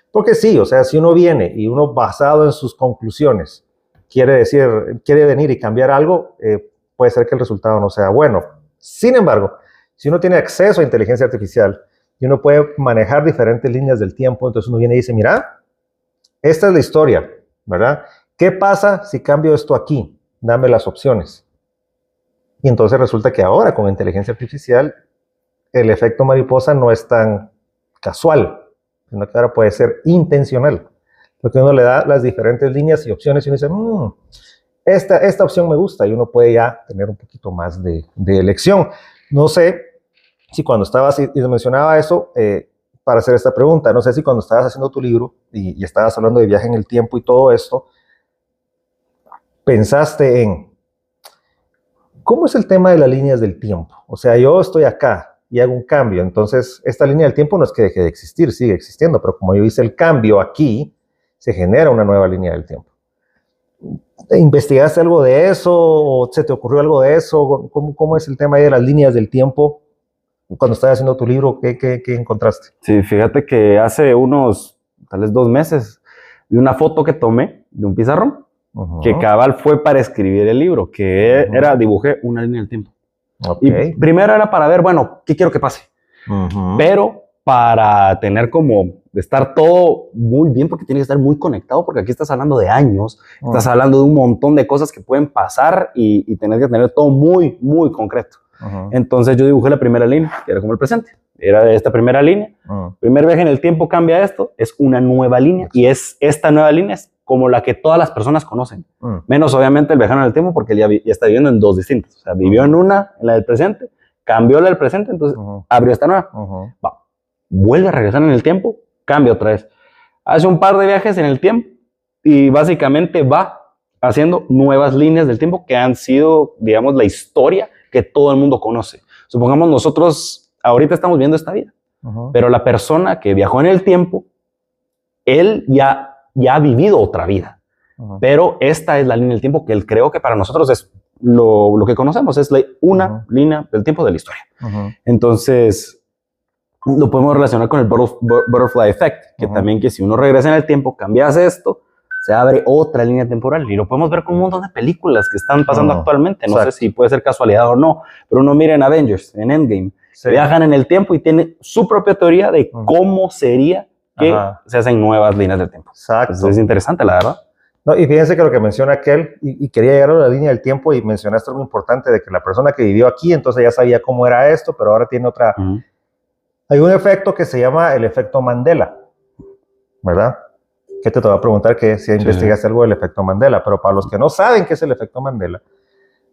Porque sí, o sea, si uno viene y uno basado en sus conclusiones quiere venir y cambiar algo, puede ser que el resultado no sea bueno. Sin embargo, si uno tiene acceso a inteligencia artificial y uno puede manejar diferentes líneas del tiempo, entonces uno viene y dice, mira, esta es la historia, ¿verdad? ¿Qué pasa si cambio esto aquí? Dame las opciones. Y entonces resulta que ahora con inteligencia artificial el efecto mariposa no es tan casual, sino que ahora puede ser intencional. Porque uno le da las diferentes líneas y opciones y uno dice, esta opción me gusta y uno puede ya tener un poquito más de elección. No sé si cuando estabas y mencionaba eso, para hacer esta pregunta, no sé si cuando estabas haciendo tu libro y estabas hablando de viaje en el tiempo y todo esto, pensaste en, ¿cómo es el tema de las líneas del tiempo? O sea, yo estoy acá y hago un cambio. Entonces, esta línea del tiempo no es que deje de existir, sigue existiendo, pero como yo hice el cambio aquí, se genera una nueva línea del tiempo. ¿Investigaste algo de eso o se te ocurrió algo de eso? ¿Cómo es el tema ahí de las líneas del tiempo? Cuando estabas haciendo tu libro, ¿qué encontraste? Sí, fíjate que hace unos, tal vez 2 meses, vi una foto que tomé de un pizarrón, que cabal fue para escribir el libro, que dibujé una línea del tiempo. Okay. Y primero era para ver, bueno, ¿qué quiero que pase? Pero para tener como, de estar todo muy bien, porque tiene que estar muy conectado, porque aquí estás hablando de años, estás hablando de un montón de cosas que pueden pasar y tener que tener todo muy, muy concreto. Entonces yo dibujé la primera línea, que era como el presente. Era esta primera línea. Primer viaje en el tiempo cambia esto, es una nueva línea, y esta nueva línea es como la que todas las personas conocen. Menos obviamente el viajero en el tiempo, porque él ya está viviendo en 2 distintas. O sea, vivió en una, en la del presente, cambió la del presente, entonces abrió esta nueva. Va, vuelve a regresar en el tiempo, cambia otra vez. Hace un par de viajes en el tiempo y básicamente va haciendo nuevas líneas del tiempo que han sido, digamos, la historia que todo el mundo conoce. Supongamos nosotros ahorita estamos viendo esta vida, pero la persona que viajó en el tiempo, él ya ha vivido otra vida. Pero esta es la línea del tiempo que él creó que para nosotros es lo que conocemos, es una línea del tiempo de la historia. Entonces, lo podemos relacionar con el Butterfly Effect, que también que si uno regresa en el tiempo, cambias esto, se abre otra línea temporal, y lo podemos ver con un montón de películas que están pasando actualmente. No sé si puede ser casualidad o no, pero uno mira en Avengers, en Endgame, viajan en el tiempo y tiene su propia teoría de cómo sería que se hacen nuevas líneas del tiempo. Exacto. Entonces es interesante, la verdad. No, y fíjense que lo que menciona aquel, y quería llegar a la línea del tiempo, y mencionaste algo importante de que la persona que vivió aquí, entonces ya sabía cómo era esto, pero ahora tiene otra... Hay un efecto que se llama el efecto Mandela, ¿verdad? Que te voy a preguntar que si investigaste algo del efecto Mandela, pero para los que no saben qué es el efecto Mandela,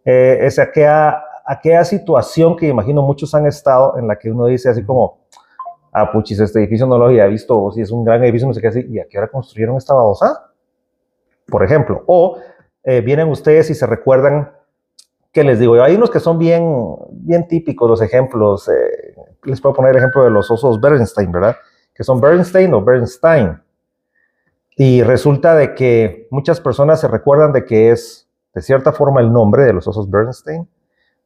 es aquella situación que imagino muchos han estado, en la que uno dice así como, puchis, este edificio no lo había visto, o si es un gran edificio, no sé qué así, ¿y a qué hora construyeron esta babosa? Por ejemplo, o vienen ustedes y se recuerdan, ¿qué les digo yo? Hay unos que son bien típicos los ejemplos. Les puedo poner el ejemplo de los osos Bernstein, ¿verdad? Que son Bernstein o Bernstein. Y resulta de que muchas personas se recuerdan de que es, de cierta forma, el nombre de los osos Bernstein.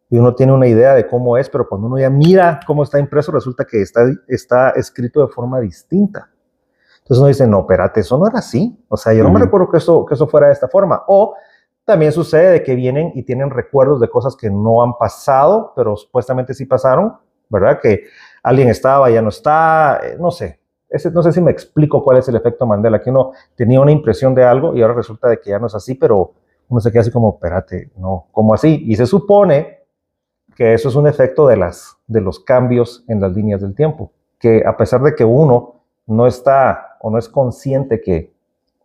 Y uno tiene una idea de cómo es, pero cuando uno ya mira cómo está impreso, resulta que está escrito de forma distinta. Entonces uno dice, no, espérate, eso no era así. O sea, yo no me recuerdo que eso fuera de esta forma. O también sucede de que vienen y tienen recuerdos de cosas que no han pasado, pero supuestamente sí pasaron, ¿verdad? Que alguien estaba, ya no está, no sé. No sé si me explico cuál es el efecto Mandela, que uno tenía una impresión de algo y ahora resulta de que ya no es así, pero uno se queda así como, espérate, no, ¿cómo así? Y se supone que eso es un efecto de los cambios en las líneas del tiempo, que a pesar de que uno no está o no es consciente que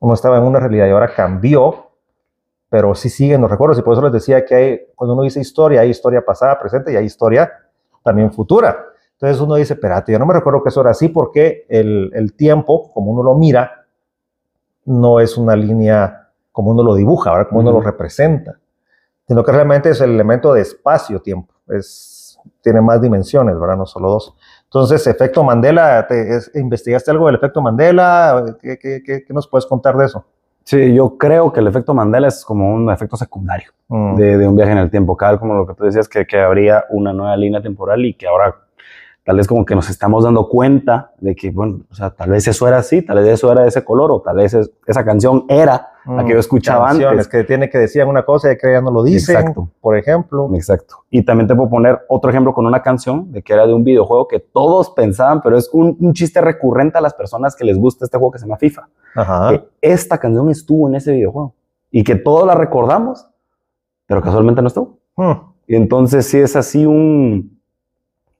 uno estaba en una realidad y ahora cambió, pero sí siguen los recuerdos, y por eso les decía que cuando uno dice historia, hay historia pasada, presente, y hay historia también futura. Entonces uno dice, espérate, yo no me recuerdo que eso era así, porque el tiempo, como uno lo mira, no es una línea como uno lo dibuja, ¿verdad? Como uno lo representa, sino que realmente es el elemento de espacio-tiempo, tiene más dimensiones, ¿verdad? No solo 2. Entonces, efecto Mandela, ¿investigaste algo del efecto Mandela? ¿Qué nos puedes contar de eso? Sí, yo creo que el efecto Mandela es como un efecto secundario de un viaje en el tiempo, como lo que tú decías, que habría una nueva línea temporal y que ahora tal vez como que nos estamos dando cuenta de que, bueno, o sea, tal vez eso era así, tal vez eso era de ese color, o tal vez esa canción era la que yo escuchaba antes. Que tiene que decir una cosa y que ya no lo dicen, exacto, por ejemplo. Exacto. Y también te puedo poner otro ejemplo con una canción de que era de un videojuego que todos pensaban, pero es un chiste recurrente a las personas que les gusta este juego que se llama FIFA. Que esta canción estuvo en ese videojuego y que todos la recordamos, pero casualmente no estuvo. Y entonces sí es así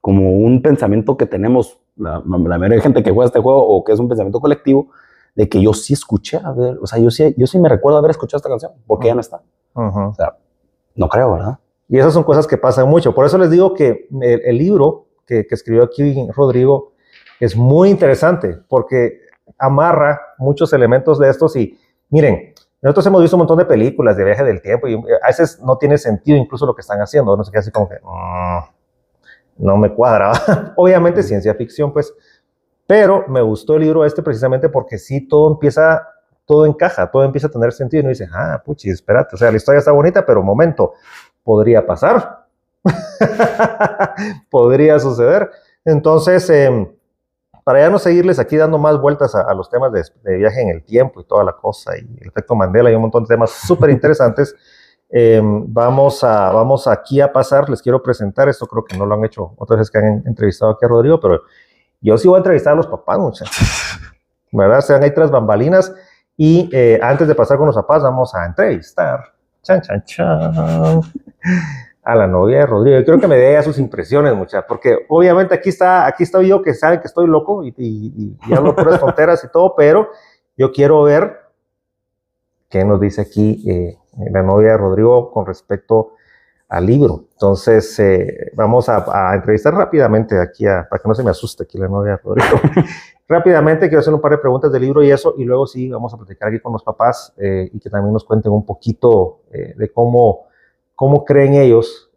como un pensamiento que tenemos la mayoría de gente que juega este juego, o que es un pensamiento colectivo, de que yo sí escuché, o sea, yo sí me recuerdo haber escuchado esta canción, porque ya no está. O sea, no creo, ¿verdad? Y esas son cosas que pasan mucho. Por eso les digo que el libro que escribió aquí Rodrigo es muy interesante, porque amarra muchos elementos de estos. Y miren, nosotros hemos visto un montón de películas de viaje del tiempo y a veces no tiene sentido incluso lo que están haciendo. No sé qué, así como que... no me cuadraba. Obviamente ciencia ficción, pues, pero me gustó el libro precisamente porque sí todo encaja, todo empieza a tener sentido y uno dice, puchi, espérate, o sea, la historia está bonita, pero momento, podría pasar, podría suceder. Entonces, para ya no seguirles aquí dando más vueltas a los temas de viaje en el tiempo y toda la cosa, y el efecto Mandela y un montón de temas súper interesantes, vamos aquí a pasar, les quiero presentar, esto creo que no lo han hecho otras veces que han entrevistado aquí a Rodrigo, pero yo sí voy a entrevistar a los papás, muchachos, ¿verdad? Se dan ahí tras bambalinas, y antes de pasar con los papás, vamos a entrevistar, chan, chan, chan, a la novia de Rodrigo. Yo creo que me dé a sus impresiones, muchachos, porque obviamente aquí estoy yo, que saben que estoy loco y hablo puras tonteras y todo, pero yo quiero ver qué nos dice aquí la novia de Rodrigo con respecto al libro. Entonces, vamos a entrevistar rápidamente aquí, para que no se me asuste aquí la novia de Rodrigo. Rápidamente quiero hacer un par de preguntas del libro y eso, y luego sí, vamos a platicar aquí con los papás y que también nos cuenten un poquito de cómo creen ellos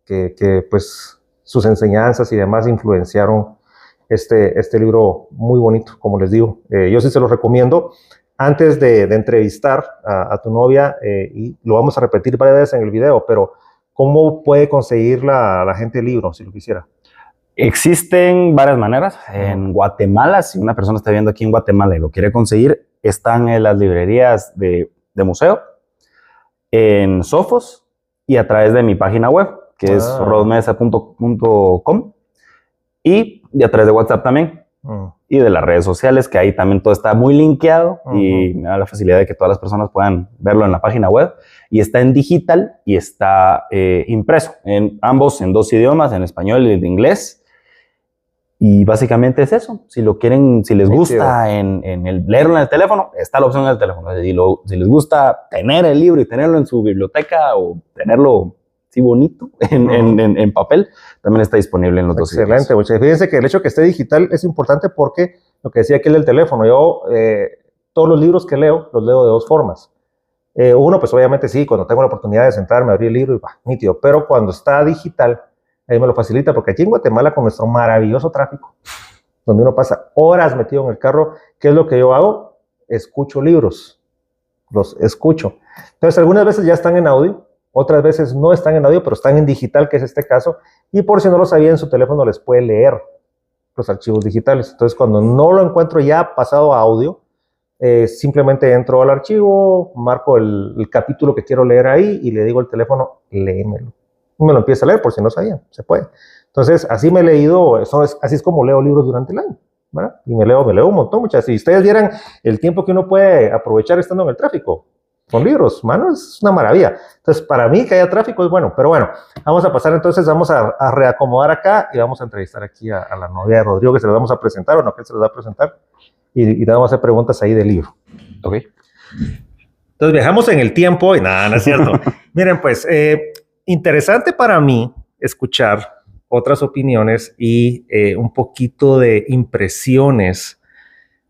que pues sus enseñanzas y demás influenciaron este libro muy bonito, como les digo. Yo sí se los recomiendo. Antes de entrevistar a tu novia, y lo vamos a repetir varias veces en el video, pero ¿cómo puede conseguir la gente el libro, si lo quisiera? Existen varias maneras. En Guatemala, si una persona está viendo aquí en Guatemala y lo quiere conseguir, están en las librerías de museo, en Sofos y a través de mi página web, que es rodmesa.com, y a través de WhatsApp también, y de las redes sociales, que ahí también todo está muy linkeado y me da la facilidad de que todas las personas puedan verlo en la página web. Y está en digital y está impreso, en ambos, en 2 idiomas, en español y en inglés. Y básicamente es eso. Si lo quieren, si les gusta leerlo en el teléfono, está la opción en el teléfono. Si les gusta tener el libro y tenerlo en su biblioteca o tenerlo así bonito en papel, también está disponible en los 2 idiomas. Excelente, muchachos. Fíjense que el hecho que esté digital es importante porque lo que decía aquel del teléfono, yo todos los libros que leo, los leo de 2 formas. Uno, pues obviamente sí, cuando tengo la oportunidad de sentarme, abrir el libro y va, nítido. Pero cuando está digital, ahí me lo facilita, porque aquí en Guatemala, con nuestro maravilloso tráfico, donde uno pasa horas metido en el carro, ¿qué es lo que yo hago? Escucho libros, los escucho. Entonces, algunas veces ya están en audio, otras veces no están en audio, pero están en digital, que es este caso, y por si no lo sabían, en su teléfono les puede leer los archivos digitales. Entonces, cuando no lo encuentro ya pasado a audio, simplemente entro al archivo, marco el capítulo que quiero leer ahí y le digo al teléfono, léemelo. Y me lo empieza a leer, por si no sabían, se puede. Entonces, así me he leído, así es como leo libros durante el año, ¿verdad? Y me leo un montón, muchas. Si ustedes vieran el tiempo que uno puede aprovechar estando en el tráfico con libros, mano, es una maravilla. Entonces, para mí que haya tráfico es bueno, pero bueno, vamos a pasar entonces, vamos a reacomodar acá y vamos a entrevistar aquí a la novia de Rodrigo, que se las vamos a presentar, o no, que se las va a presentar, y le vamos a hacer preguntas ahí del libro. Ok. Entonces, viajamos en el tiempo y nada, no es cierto. Miren, pues, interesante para mí escuchar otras opiniones y un poquito de impresiones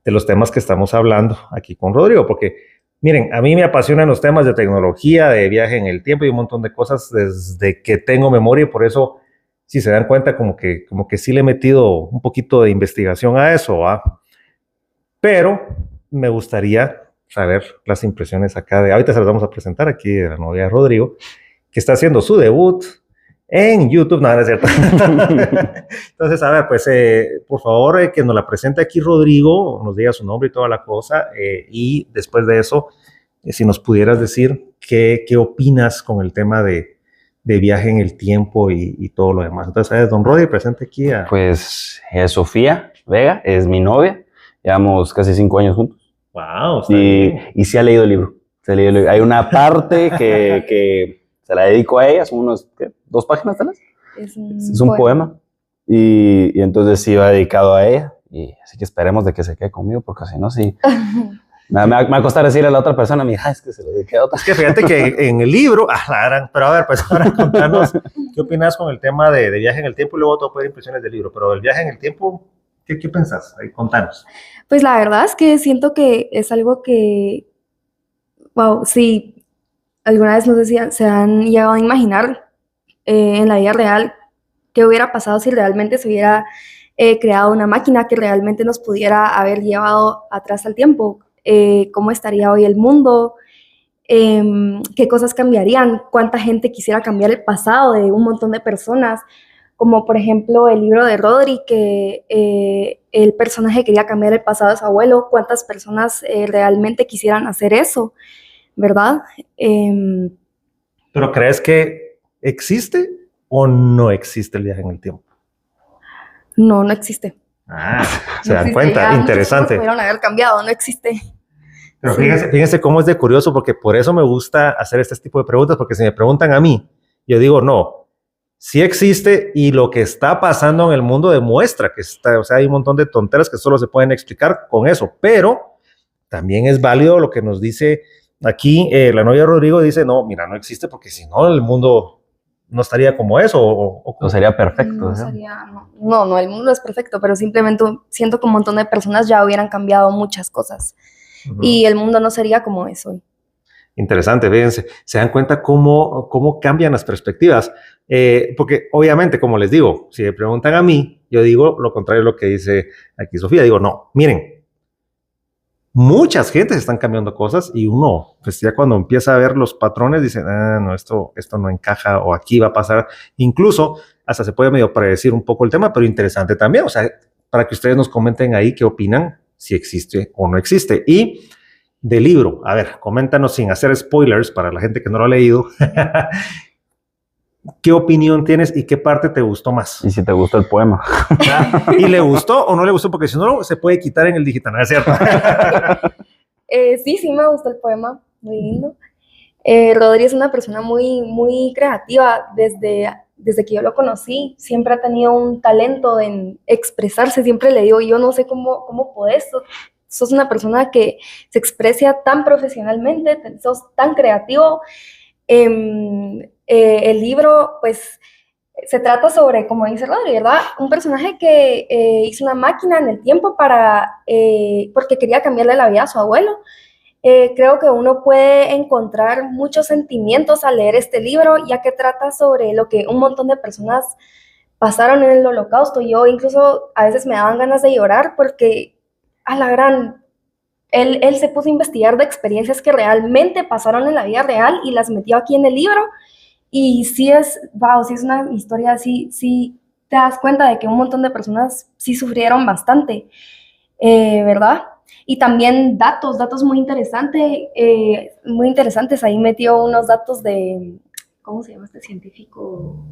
de los temas que estamos hablando aquí con Rodrigo, porque miren, a mí me apasionan los temas de tecnología, de viaje en el tiempo y un montón de cosas desde que tengo memoria, y por eso, si se dan cuenta, como que sí le he metido un poquito de investigación a eso, ¿va? Pero me gustaría saber las impresiones acá ahorita se las vamos a presentar aquí de la novia de Rodrigo, que está haciendo su debut en YouTube. No, no es cierto. Entonces, a ver, pues, por favor, que nos la presente aquí Rodrigo, nos diga su nombre y toda la cosa, y después de eso, si nos pudieras decir qué opinas con el tema de viaje en el tiempo y todo lo demás. Entonces, ¿sabes? Don Rodri, presente aquí a... Pues, Sofía Vega, es mi novia, llevamos casi 5 años juntos. Wow, y sí ha leído el libro. Hay una parte que se la dedico a ella, son unos, ¿qué? 2 páginas, tal vez. Es un poema. Y entonces sí va dedicado a ella. Y así que esperemos de que se quede conmigo, porque si no, sí. me va a costar decirle a la otra persona, mija, es que se lo dediqué a otra. Es que fíjate que en el libro, pero a ver, pues ahora contanos, ¿qué opinas con el tema de viaje en el tiempo? Y luego te voy a pedir impresiones del libro, pero del viaje en el tiempo, ¿qué pensás? Ahí, contanos. Pues la verdad es que siento que es algo que, wow, sí, alguna vez, no sé si se han llegado a imaginar en la vida real ¿Qué hubiera pasado si realmente se hubiera creado una máquina que realmente nos pudiera haber llevado atrás al tiempo? ¿Cómo estaría hoy el mundo? ¿Qué cosas cambiarían? ¿Cuánta gente quisiera cambiar el pasado de un montón de personas? Como por ejemplo el libro de Rodri, que el personaje quería cambiar el pasado de su abuelo. ¿Cuántas personas realmente quisieran hacer eso? ¿Verdad? ¿Pero crees que existe o no existe el viaje en el tiempo? No, no existe. Se dan cuenta, ya interesante. Pudieron haber cambiado, no existe. Pero fíjense cómo es de curioso, porque por eso me gusta hacer este tipo de preguntas, porque si me preguntan a mí, yo digo, no, sí existe y lo que está pasando en el mundo demuestra que está, o sea, hay un montón de tonteras que solo se pueden explicar con eso, pero también es válido lo que nos dice aquí la novia Rodrigo, dice, no, mira, no existe porque si no el mundo no estaría como eso. O sería perfecto. No, el mundo es perfecto, pero simplemente siento que un montón de personas ya hubieran cambiado muchas cosas. Y el mundo no sería como es hoy. Interesante, fíjense, se dan cuenta cómo cambian las perspectivas, porque obviamente, como les digo, si me preguntan a mí, yo digo lo contrario de lo que dice aquí Sofía, digo, no, miren, muchas gentes están cambiando cosas y uno, pues ya cuando empieza a ver los patrones, dice, no, esto no encaja o aquí va a pasar, incluso hasta se puede medio predecir un poco el tema, pero interesante también, o sea, para que ustedes nos comenten ahí qué opinan, si existe o no existe. Y del libro, a ver, coméntanos sin hacer spoilers para la gente que no lo ha leído. ¿Qué opinión tienes y qué parte te gustó más? Y si te gustó el poema. ¿Y le gustó o no le gustó? Porque si no, se puede quitar en el digital, ¿no es cierto? Sí me gustó el poema, muy lindo. Rodri es una persona muy, muy creativa. Desde que yo lo conocí, siempre ha tenido un talento en expresarse. Siempre le digo, yo no sé cómo podés. Sos una persona que se expresa tan profesionalmente, sos tan creativo. El libro, pues, se trata sobre, como dice Rodri, ¿verdad? Un personaje que hizo una máquina en el tiempo porque quería cambiarle la vida a su abuelo. Creo que uno puede encontrar muchos sentimientos al leer este libro, ya que trata sobre lo que un montón de personas pasaron en el Holocausto. Yo incluso a veces me daban ganas de llorar porque a la gran, él se puso a investigar de experiencias que realmente pasaron en la vida real y las metió aquí en el libro. Y sí es una historia, sí te das cuenta de que un montón de personas sí sufrieron bastante, ¿verdad? Y también datos muy interesantes. Ahí metió unos datos de, ¿cómo se llama este científico?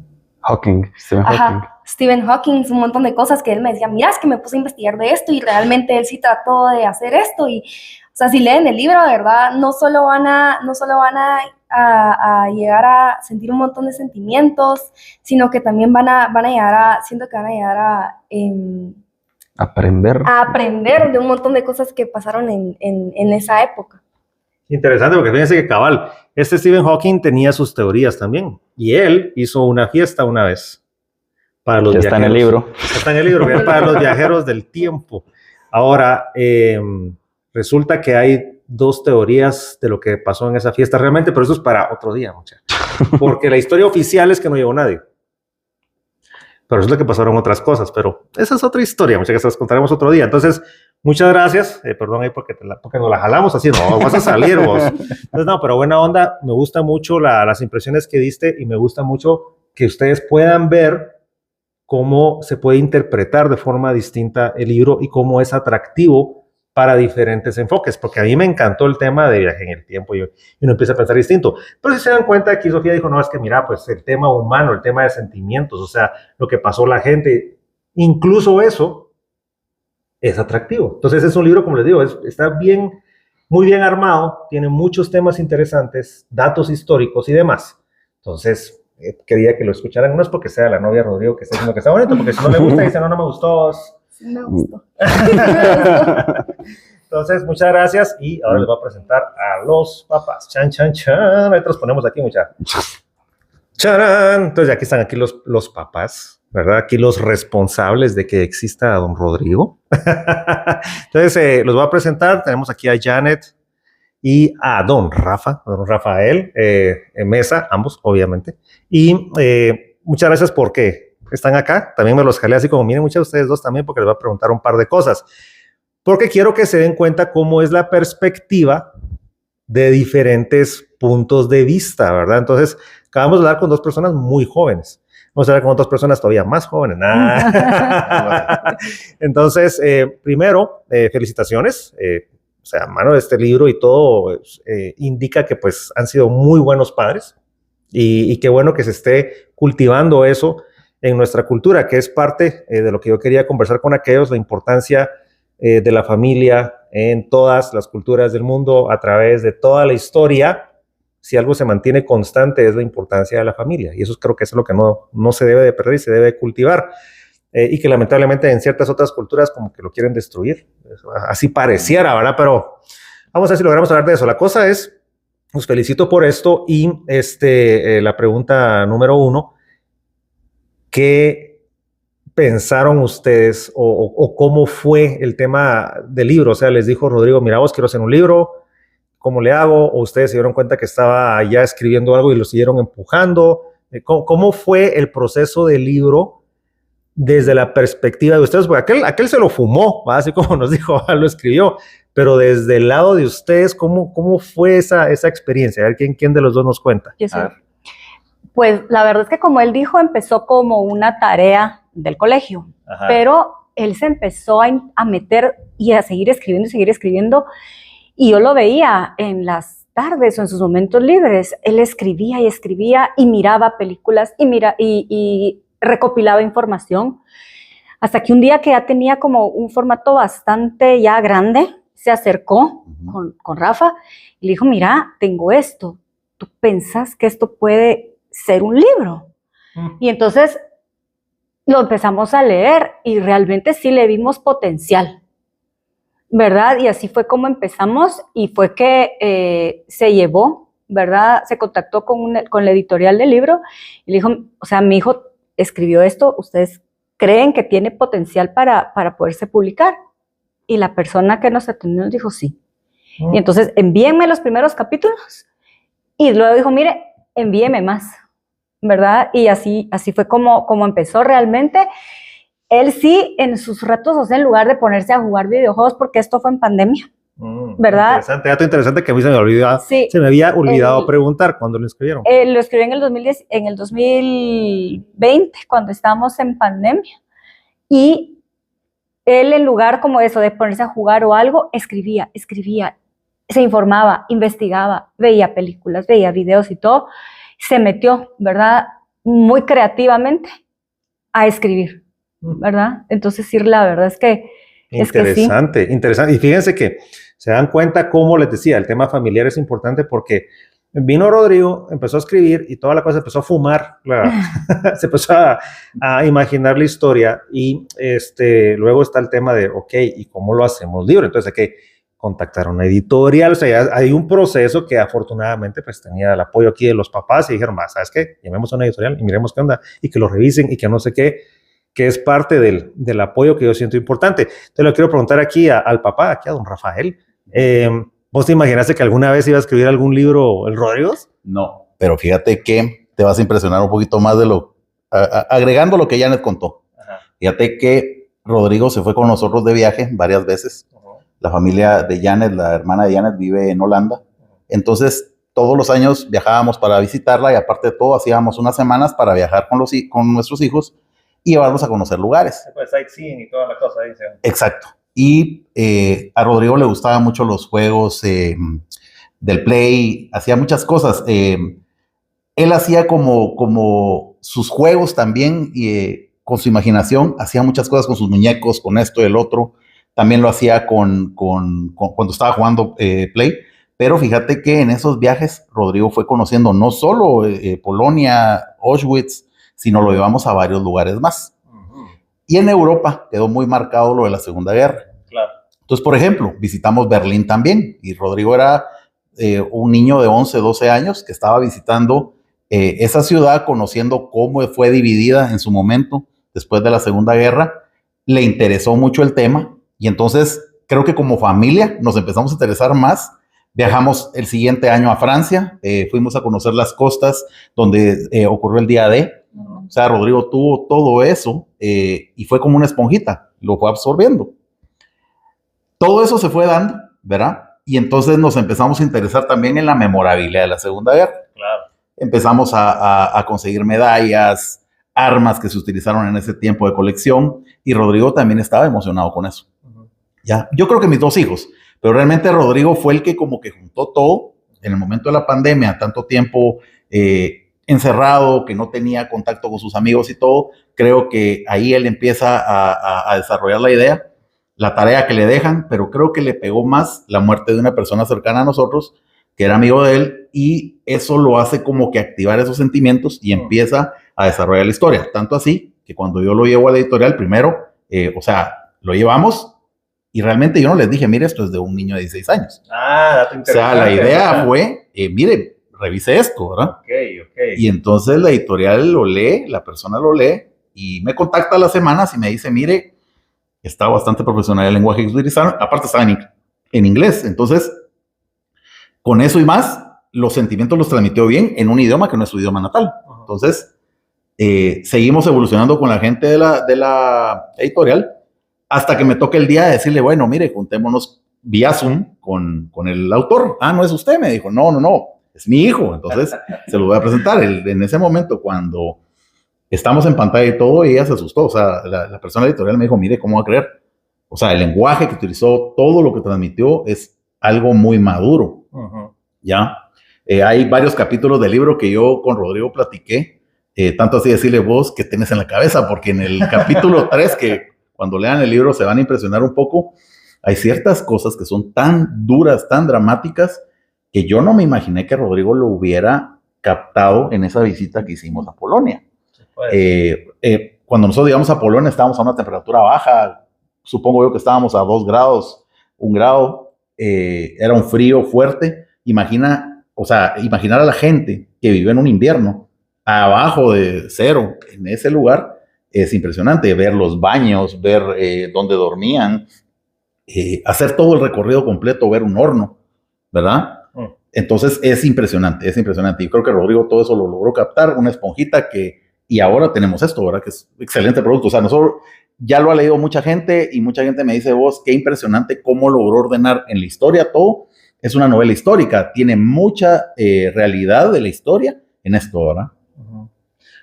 Stephen Hawking, un montón de cosas que él me decía, mira, es que me puse a investigar de esto y realmente él sí trató de hacer esto. Y, o sea, si leen el libro, de verdad, no solo van a llegar a sentir un montón de sentimientos, sino que también siento que van a llegar a aprender de un montón de cosas que pasaron en esa época. Interesante, porque fíjense que cabal, Stephen Hawking tenía sus teorías también, y él hizo una fiesta una vez para los viajeros. Está en el libro. Está en el libro, que es para los viajeros del tiempo. Ahora, resulta que hay dos teorías de lo que pasó en esa fiesta realmente, pero eso es para otro día, muchachos. Porque la historia oficial es que no llegó nadie. Pero eso es lo que pasaron otras cosas, pero esa es otra historia, muchas gracias, las contaremos otro día. Entonces, muchas gracias, perdón ahí porque nos la jalamos así, no, vas a salir vos. Entonces, no, pero buena onda, me gusta mucho las impresiones que diste y me gusta mucho que ustedes puedan ver cómo se puede interpretar de forma distinta el libro y cómo es atractivo para diferentes enfoques, porque a mí me encantó el tema de viaje en el tiempo y uno empieza a pensar distinto. Pero si se dan cuenta, aquí Sofía dijo, no, es que mira, pues el tema humano, el tema de sentimientos, o sea, lo que pasó la gente, incluso eso es atractivo. Entonces es un libro, como les digo, está muy bien armado, tiene muchos temas interesantes, datos históricos y demás. Entonces, quería que lo escucharan, no es porque sea la novia Rodrigo que está diciendo que está bonito, porque si no le gusta, dice, no me gustó. Me gustó. Entonces, muchas gracias y ahora les voy a presentar a los papás. Chan, chan, chan. Ahorita los ponemos aquí, muchachos. ¡Charán! Entonces, aquí están los papás, ¿verdad? Aquí los responsables de que exista don Rodrigo. Entonces, los voy a presentar. Tenemos aquí a Janet y a don Rafael Mesa, ambos, obviamente. Y muchas gracias porque están acá. También me los jalé así como, miren, muchas de ustedes dos también, porque les voy a preguntar un par de cosas. Porque quiero que se den cuenta cómo es la perspectiva de diferentes puntos de vista, ¿verdad? Entonces, acabamos de hablar con dos personas muy jóvenes. Vamos a hablar con otras personas todavía más jóvenes. Entonces, primero, felicitaciones. O sea, mano, este libro y todo indica que pues han sido muy buenos padres y qué bueno que se esté cultivando eso en nuestra cultura, que es parte de lo que yo quería conversar con aquellos, la importancia de la familia en todas las culturas del mundo, a través de toda la historia. Si algo se mantiene constante es la importancia de la familia, y eso creo que es lo que no se debe de perder y se debe de cultivar, y que lamentablemente en ciertas otras culturas como que lo quieren destruir. Así pareciera, ¿verdad? Pero vamos a ver si logramos hablar de eso. La cosa es, os felicito por esto, y la pregunta número 1, ¿qué pensaron ustedes o cómo fue el tema del libro? O sea, les dijo Rodrigo, mira vos, quiero hacer un libro, ¿cómo le hago? ¿O ustedes se dieron cuenta que estaba ya escribiendo algo y lo siguieron empujando? ¿Cómo fue el proceso del libro desde la perspectiva de ustedes? Porque aquel se lo fumó, ¿va? Así como nos dijo, lo escribió, pero desde el lado de ustedes, ¿cómo fue esa experiencia? A ver, ¿quién de los dos nos cuenta? Yo sí. Pues la verdad es que, como él dijo, empezó como una tarea del colegio. Ajá. Pero él se empezó a meter y a seguir escribiendo, y yo lo veía en las tardes o en sus momentos libres. Él escribía y miraba películas y recopilaba información, hasta que un día, que ya tenía como un formato bastante ya grande, se acercó con Rafa y le dijo, mira, tengo esto, ¿tú pensás que esto puede ser un libro? Y entonces lo empezamos a leer y realmente sí le vimos potencial, ¿verdad? Y así fue como empezamos, y fue que se llevó, ¿verdad? Se contactó con la editorial del libro y le dijo, o sea, mi hijo escribió esto, ¿ustedes creen que tiene potencial para poderse publicar? Y la persona que nos atendió nos dijo sí. Y entonces envíenme los primeros capítulos, y luego dijo, mire, envíeme más, ¿verdad? Y así fue como empezó realmente. Él sí, en sus ratos, o sea, en lugar de ponerse a jugar videojuegos, porque esto fue en pandemia, ¿verdad? Interesante, dato interesante que a mí se me había olvidado preguntar cuando lo escribieron. Lo escribió en el 2020, cuando estábamos en pandemia, y él, en lugar como eso de ponerse a jugar o algo, escribía, se informaba, investigaba, veía películas, veía videos y todo, se metió, ¿verdad? Muy creativamente a escribir, ¿verdad? Entonces sí, la verdad es que interesante, sí. Interesante. Y fíjense que se dan cuenta cómo les decía, el tema familiar es importante, porque vino Rodrigo, empezó a escribir y toda la cosa empezó a fumar, se empezó a imaginar la historia, y luego está el tema de, ok, ¿y cómo lo hacemos libro? Entonces hay que contactar a una editorial. O sea, ya hay un proceso que afortunadamente pues tenía el apoyo aquí de los papás, y dijeron, ¿sabes qué? Llamemos a una editorial y miremos qué onda, y que lo revisen y que no sé qué, que es parte del apoyo que yo siento importante. Entonces le quiero preguntar aquí al papá, aquí a don Rafael, ¿vos te imaginaste que alguna vez iba a escribir algún libro el Rodrigo? No, pero fíjate que te vas a impresionar un poquito más agregando lo que Janet contó. Ajá. Fíjate que Rodrigo se fue con nosotros de viaje varias veces. La familia de Janet, la hermana de Janet, vive en Holanda. Entonces, todos los años viajábamos para visitarla, y aparte de todo, hacíamos unas semanas para viajar con nuestros hijos y llevarlos a conocer lugares. Pues sightseeing y toda la cosa, dice. Exacto. Y a Rodrigo le gustaban mucho los juegos del Play, hacía muchas cosas. Él hacía como sus juegos también, y con su imaginación hacía muchas cosas con sus muñecos, con esto y el otro. También lo hacía cuando estaba jugando Play. Pero fíjate que en esos viajes Rodrigo fue conociendo no solo Polonia, Auschwitz, sino lo llevamos a varios lugares más. Y en Europa quedó muy marcado lo de la Segunda Guerra. Claro. Entonces, por ejemplo, visitamos Berlín también, y Rodrigo era un niño de 11, 12 años que estaba visitando esa ciudad, conociendo cómo fue dividida en su momento después de la Segunda Guerra. Le interesó mucho el tema, y entonces creo que como familia nos empezamos a interesar más. Viajamos el siguiente año a Francia, fuimos a conocer las costas donde ocurrió el día D, O sea, Rodrigo tuvo todo eso y fue como una esponjita, lo fue absorbiendo. Todo eso se fue dando, ¿verdad? Y entonces nos empezamos a interesar también en la memorabilidad de la Segunda Guerra. Claro. Empezamos a conseguir medallas, armas que se utilizaron en ese tiempo de colección, y Rodrigo también estaba emocionado con eso. ¿Ya? Yo creo que mis 2 hijos, pero realmente Rodrigo fue el que como que juntó todo en el momento de la pandemia, tanto tiempo encerrado, que no tenía contacto con sus amigos y todo. Creo que ahí él empieza a desarrollar la idea, la tarea que le dejan, pero creo que le pegó más la muerte de una persona cercana a nosotros, que era amigo de él, y eso lo hace como que activar esos sentimientos y empieza a desarrollar la historia. Tanto así que cuando yo lo llevo a la editorial, primero, o sea, lo llevamos y realmente yo no les dije, mire, esto es de un niño de 16 años. Dato interesante. O sea, la idea fue, mire, revise esto, ¿verdad? Ok. Y entonces la editorial lo lee, la persona lo lee y me contacta a las semanas y me dice, mire, está bastante profesional el lenguaje que utilizaron, aparte estaba en inglés, entonces con eso y más, los sentimientos los transmitió bien en un idioma que no es su idioma natal. Entonces, seguimos evolucionando con la gente de la editorial hasta que me toca el día de decirle, bueno, mire, juntémonos vía Zoom con el autor. Ah, ¿no es usted? Me dijo, no, es mi hijo. Entonces, se lo voy a presentar. En ese momento, cuando estamos en pantalla y todo, ella se asustó. O sea, la persona editorial me dijo, mire, ¿cómo va a creer? O sea, el lenguaje que utilizó, todo lo que transmitió es algo muy maduro. ¿Ya? Hay varios capítulos del libro que yo con Rodrigo platiqué, tanto así decirle vos que tenés en la cabeza, porque en el capítulo 3, que cuando lean el libro se van a impresionar un poco, hay ciertas cosas que son tan duras, tan dramáticas, que yo no me imaginé que Rodrigo lo hubiera captado en esa visita que hicimos a Polonia. Cuando nosotros llegamos a Polonia estábamos a una temperatura baja, supongo yo que estábamos a 2 grados, 1 grado, era un frío fuerte. Imaginar a la gente que vive en un invierno abajo de 0 en ese lugar es impresionante. Ver los baños, ver dónde dormían, hacer todo el recorrido completo, ver un horno, ¿verdad? Entonces es impresionante. Y creo que Rodrigo todo eso lo logró captar, una esponjita y ahora tenemos esto, ¿verdad? Que es excelente producto. O sea, nosotros ya lo ha leído mucha gente y mucha gente me dice, vos, qué impresionante cómo logró ordenar en la historia todo. Es una novela histórica, tiene mucha realidad de la historia en esto, ¿verdad?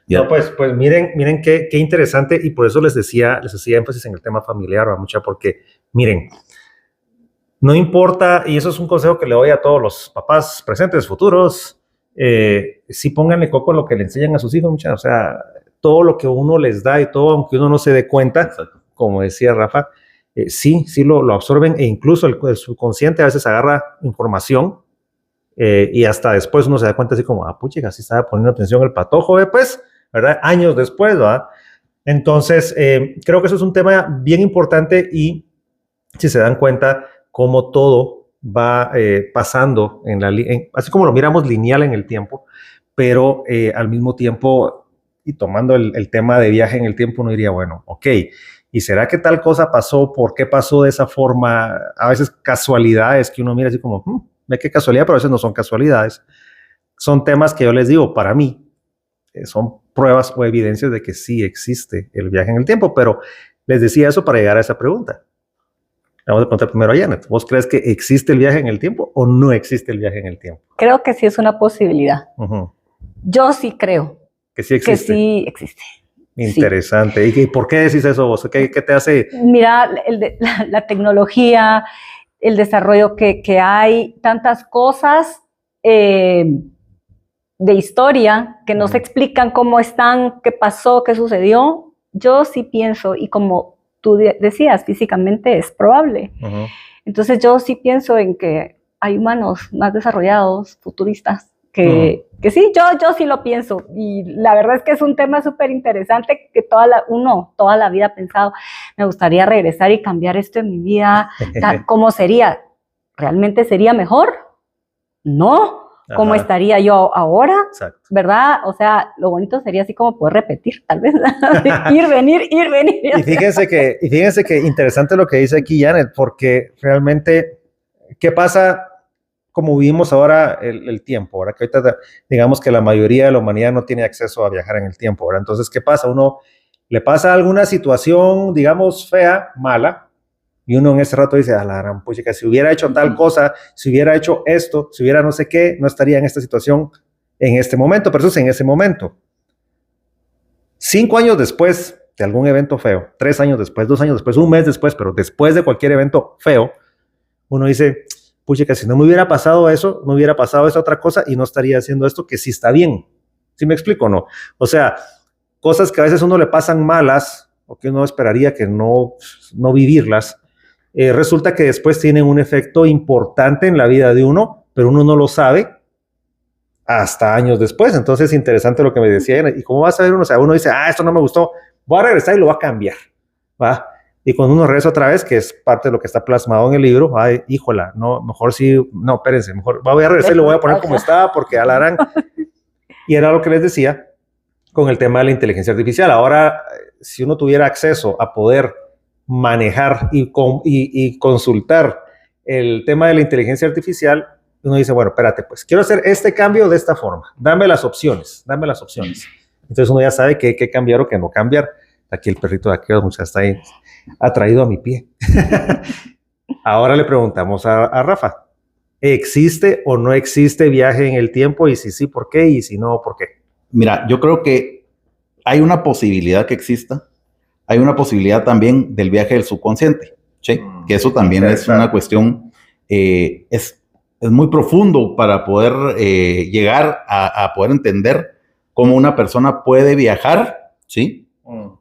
No, pues miren qué interesante, y por eso les hacía énfasis en el tema familiar, ¿verdad? Porque miren, no importa, y eso es un consejo que le doy a todos los papás presentes, futuros, sí pónganle coco a lo que le enseñan a sus hijos, mucha, o sea, todo lo que uno les da y todo, aunque uno no se dé cuenta, como decía Rafa, sí lo absorben, e incluso el subconsciente a veces agarra información y hasta después uno se da cuenta así como, puchica, sí estaba poniendo atención el patojo, pues, ¿verdad? Años después, ¿verdad? Entonces, creo que eso es un tema bien importante, y si se dan cuenta cómo todo va pasando, así como lo miramos lineal en el tiempo, pero al mismo tiempo, y tomando el tema de viaje en el tiempo, uno diría, bueno, ok, ¿y será que tal cosa pasó? ¿Por qué pasó de esa forma? A veces casualidades que uno mira así como, ve qué casualidad, pero a veces no son casualidades. Son temas que yo les digo, para mí, son pruebas o evidencias de que sí existe el viaje en el tiempo, pero les decía eso para llegar a esa pregunta. Vamos a preguntar primero a Janet, ¿vos crees que existe el viaje en el tiempo o no existe el viaje en el tiempo? Creo que sí es una posibilidad. Yo sí creo. Que sí existe. Que sí existe. Interesante. Sí. ¿Y por qué decís eso vos? ¿Qué te hace? Mira, la tecnología, el desarrollo que hay, tantas cosas de historia que no se explican cómo están, qué pasó, qué sucedió. Yo sí pienso, y como tú decías, físicamente es probable. Entonces yo sí pienso en que hay humanos más desarrollados, futuristas, que sí, yo sí lo pienso, y la verdad es que es un tema súper interesante que toda la vida ha pensado, me gustaría regresar y cambiar esto en mi vida. ¿Cómo sería? ¿Realmente sería mejor? No. ¿Cómo estaría yo ahora? Exacto. ¿Verdad? O sea, lo bonito sería así como poder repetir, tal vez. ir, venir. Y fíjense que interesante lo que dice aquí Janet, porque realmente, ¿qué pasa como vivimos ahora el tiempo, ahora que ahorita digamos que la mayoría de la humanidad no tiene acceso a viajar en el tiempo, ¿verdad? Entonces, ¿qué pasa? Uno le pasa alguna situación, digamos, fea, mala, y uno en ese rato dice, a la gran puchica, si hubiera hecho tal cosa, si hubiera hecho esto, si hubiera no sé qué, no estaría en esta situación en este momento, pero eso es en ese momento. 5 años después de algún evento feo, 3 años después, 2 años después, un mes después, pero después de cualquier evento feo, uno dice, puchica, si no me hubiera pasado eso, no hubiera pasado esa otra cosa y no estaría haciendo esto que sí está bien. ¿Sí me explico o no? O sea, cosas que a veces a uno le pasan malas o que uno esperaría que no vivirlas, resulta que después tienen un efecto importante en la vida de uno, pero uno no lo sabe hasta años después. Entonces es interesante lo que me decía. ¿Y cómo va a saber uno? O sea, uno dice, esto no me gustó, voy a regresar y lo voy a cambiar, ¿va? Y cuando uno regresa otra vez, que es parte de lo que está plasmado en el libro, ay, híjola, no, mejor sí, no, espérense, mejor voy a regresar y lo voy a poner como estaba porque alarán. Y era lo que les decía con el tema de la inteligencia artificial. Ahora, si uno tuviera acceso a poder manejar y consultar el tema de la inteligencia artificial, uno dice, bueno, espérate, pues quiero hacer este cambio de esta forma, dame las opciones. Entonces uno ya sabe qué cambiar o qué no cambiar. Aquí el perrito de aquí, muchas está ahí atraído a mi pie. Ahora le preguntamos a Rafa, ¿existe o no existe viaje en el tiempo? Y si sí, ¿por qué? Y si no, ¿por qué? Mira, yo creo que hay una posibilidad que exista. Hay una posibilidad también del viaje del subconsciente, ¿sí? Que eso también es una cuestión, es muy profundo para poder llegar a poder entender cómo una persona puede viajar, ¿sí?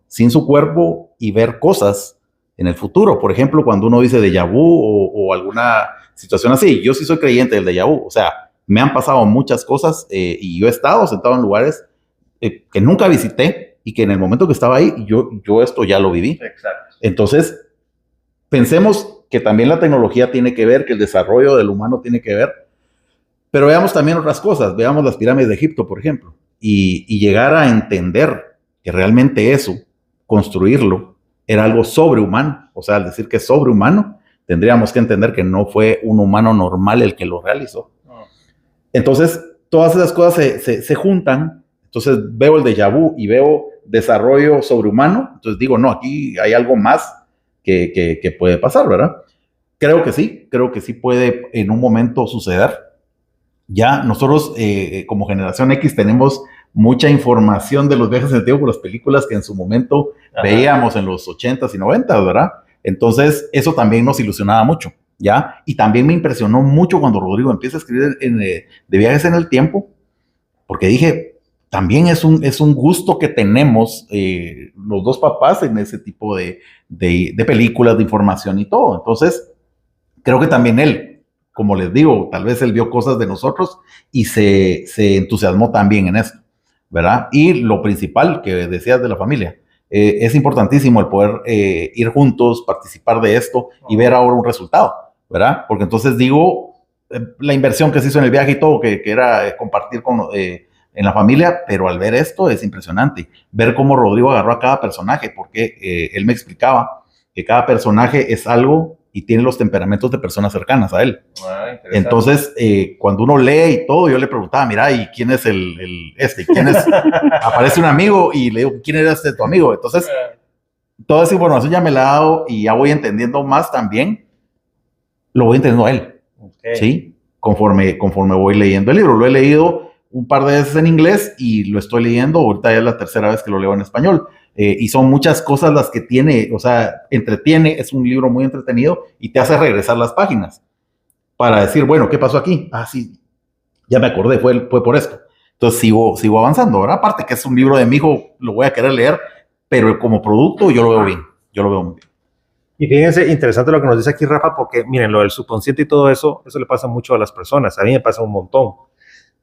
Sin su cuerpo y ver cosas en el futuro. Por ejemplo, cuando uno dice déjà vu o alguna situación así, yo sí soy creyente del déjà vu. O sea, me han pasado muchas cosas y yo he estado sentado en lugares que nunca visité y que en el momento que estaba ahí, yo esto ya lo viví. Exacto. Entonces, pensemos que también la tecnología tiene que ver, que el desarrollo del humano tiene que ver, pero veamos también otras cosas. Veamos las pirámides de Egipto, por ejemplo, y llegar a entender que realmente eso, construirlo, era algo sobrehumano. O sea, al decir que es sobrehumano, tendríamos que entender que no fue un humano normal el que lo realizó. Entonces, todas esas cosas se juntan. Entonces, veo el déjà vu y veo desarrollo sobrehumano. Entonces digo, no, aquí hay algo más que puede pasar, ¿verdad? Creo que sí puede en un momento suceder. Ya nosotros, como generación X, tenemos mucha información de los viajes en el tiempo por las películas que en su momento veíamos en los 80s y 90s, ¿verdad? Entonces, eso también nos ilusionaba mucho, ¿ya? Y también me impresionó mucho cuando Rodrigo empieza a escribir de viajes en el tiempo, porque dije, también es un gusto que tenemos los dos papás en ese tipo de películas, de información y todo. Entonces, creo que también él, como les digo, tal vez él vio cosas de nosotros y se entusiasmó también en eso, ¿verdad? Y lo principal que decías de la familia, es importantísimo el poder ir juntos, participar de esto y ver ahora un resultado, ¿verdad? Porque entonces digo, la inversión que se hizo en el viaje y todo, que era compartir en la familia, pero al ver esto es impresionante, ver cómo Rodrigo agarró a cada personaje, porque él me explicaba que cada personaje es algo y tiene los temperamentos de personas cercanas a él. Entonces, cuando uno lee y todo, yo le preguntaba, mira, ¿y quién es ¿Quién es? Aparece un amigo y le digo, ¿quién era tu amigo? Entonces, toda esa información ya me la ha dado y ya voy entendiendo más también, lo voy entendiendo a él, ¿sí? Conforme voy leyendo el libro. Lo he leído un par de veces en inglés y lo estoy leyendo, ahorita ya es la tercera vez que lo leo en español. Y son muchas cosas las que tiene, o sea, entretiene, es un libro muy entretenido y te hace regresar las páginas para decir, bueno, ¿qué pasó aquí? Ah, sí, ya me acordé, fue por esto. Entonces sigo avanzando, ¿verdad? Aparte que es un libro de mi hijo, lo voy a querer leer, pero como producto yo lo veo bien, yo lo veo muy bien. Y fíjense, interesante lo que nos dice aquí Rafa, porque miren, lo del subconsciente y todo eso le pasa mucho a las personas, a mí me pasa un montón,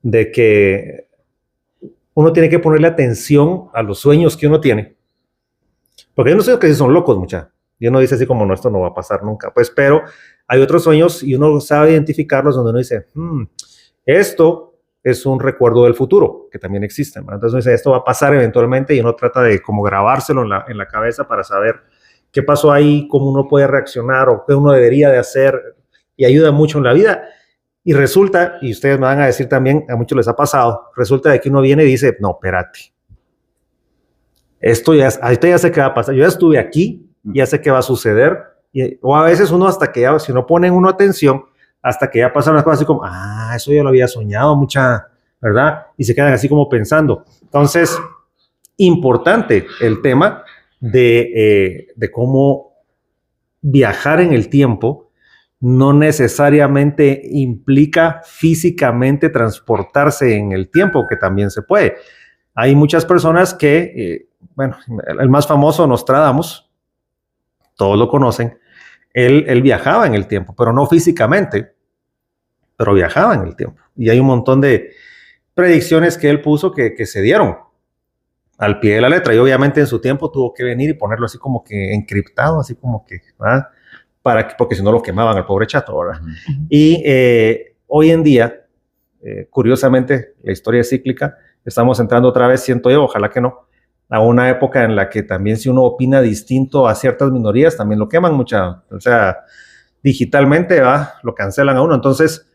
de que uno tiene que ponerle atención a los sueños que uno tiene. Porque hay unos sueños que sí son locos, mucha. Y uno dice así como, no, esto no va a pasar nunca. Pues, pero hay otros sueños y uno sabe identificarlos donde uno dice, esto es un recuerdo del futuro, que también existe. Entonces uno dice, esto va a pasar eventualmente y uno trata de como grabárselo en la cabeza para saber qué pasó ahí, cómo uno puede reaccionar o qué uno debería de hacer y ayuda mucho en la vida. Y resulta, y ustedes me van a decir también, a muchos les ha pasado, resulta de que uno viene y dice, no, espérate, ahorita ya sé qué va a pasar, yo ya estuve aquí, ya sé qué va a suceder, o a veces uno hasta que ya, si no ponen uno atención, hasta que ya pasan las cosas así como, eso yo lo había soñado mucha, ¿verdad? Y se quedan así como pensando. Entonces, importante el tema de cómo viajar en el tiempo no necesariamente implica físicamente transportarse en el tiempo, que también se puede. Hay muchas personas que, bueno, el más famoso, Nostradamus, todos lo conocen, él viajaba en el tiempo, pero no físicamente, pero viajaba en el tiempo. Y hay un montón de predicciones que él puso que se dieron al pie de la letra. Y obviamente en su tiempo tuvo que venir y ponerlo así como que encriptado, así como que, ¿verdad? Porque si no lo quemaban al pobre chato, ¿verdad? Uh-huh. Y hoy en día, curiosamente, la historia es cíclica. Estamos entrando otra vez, siento yo, ojalá que no, a una época en la que también si uno opina distinto a ciertas minorías, también lo queman mucha, o sea, digitalmente, ¿va? Lo cancelan a uno. Entonces,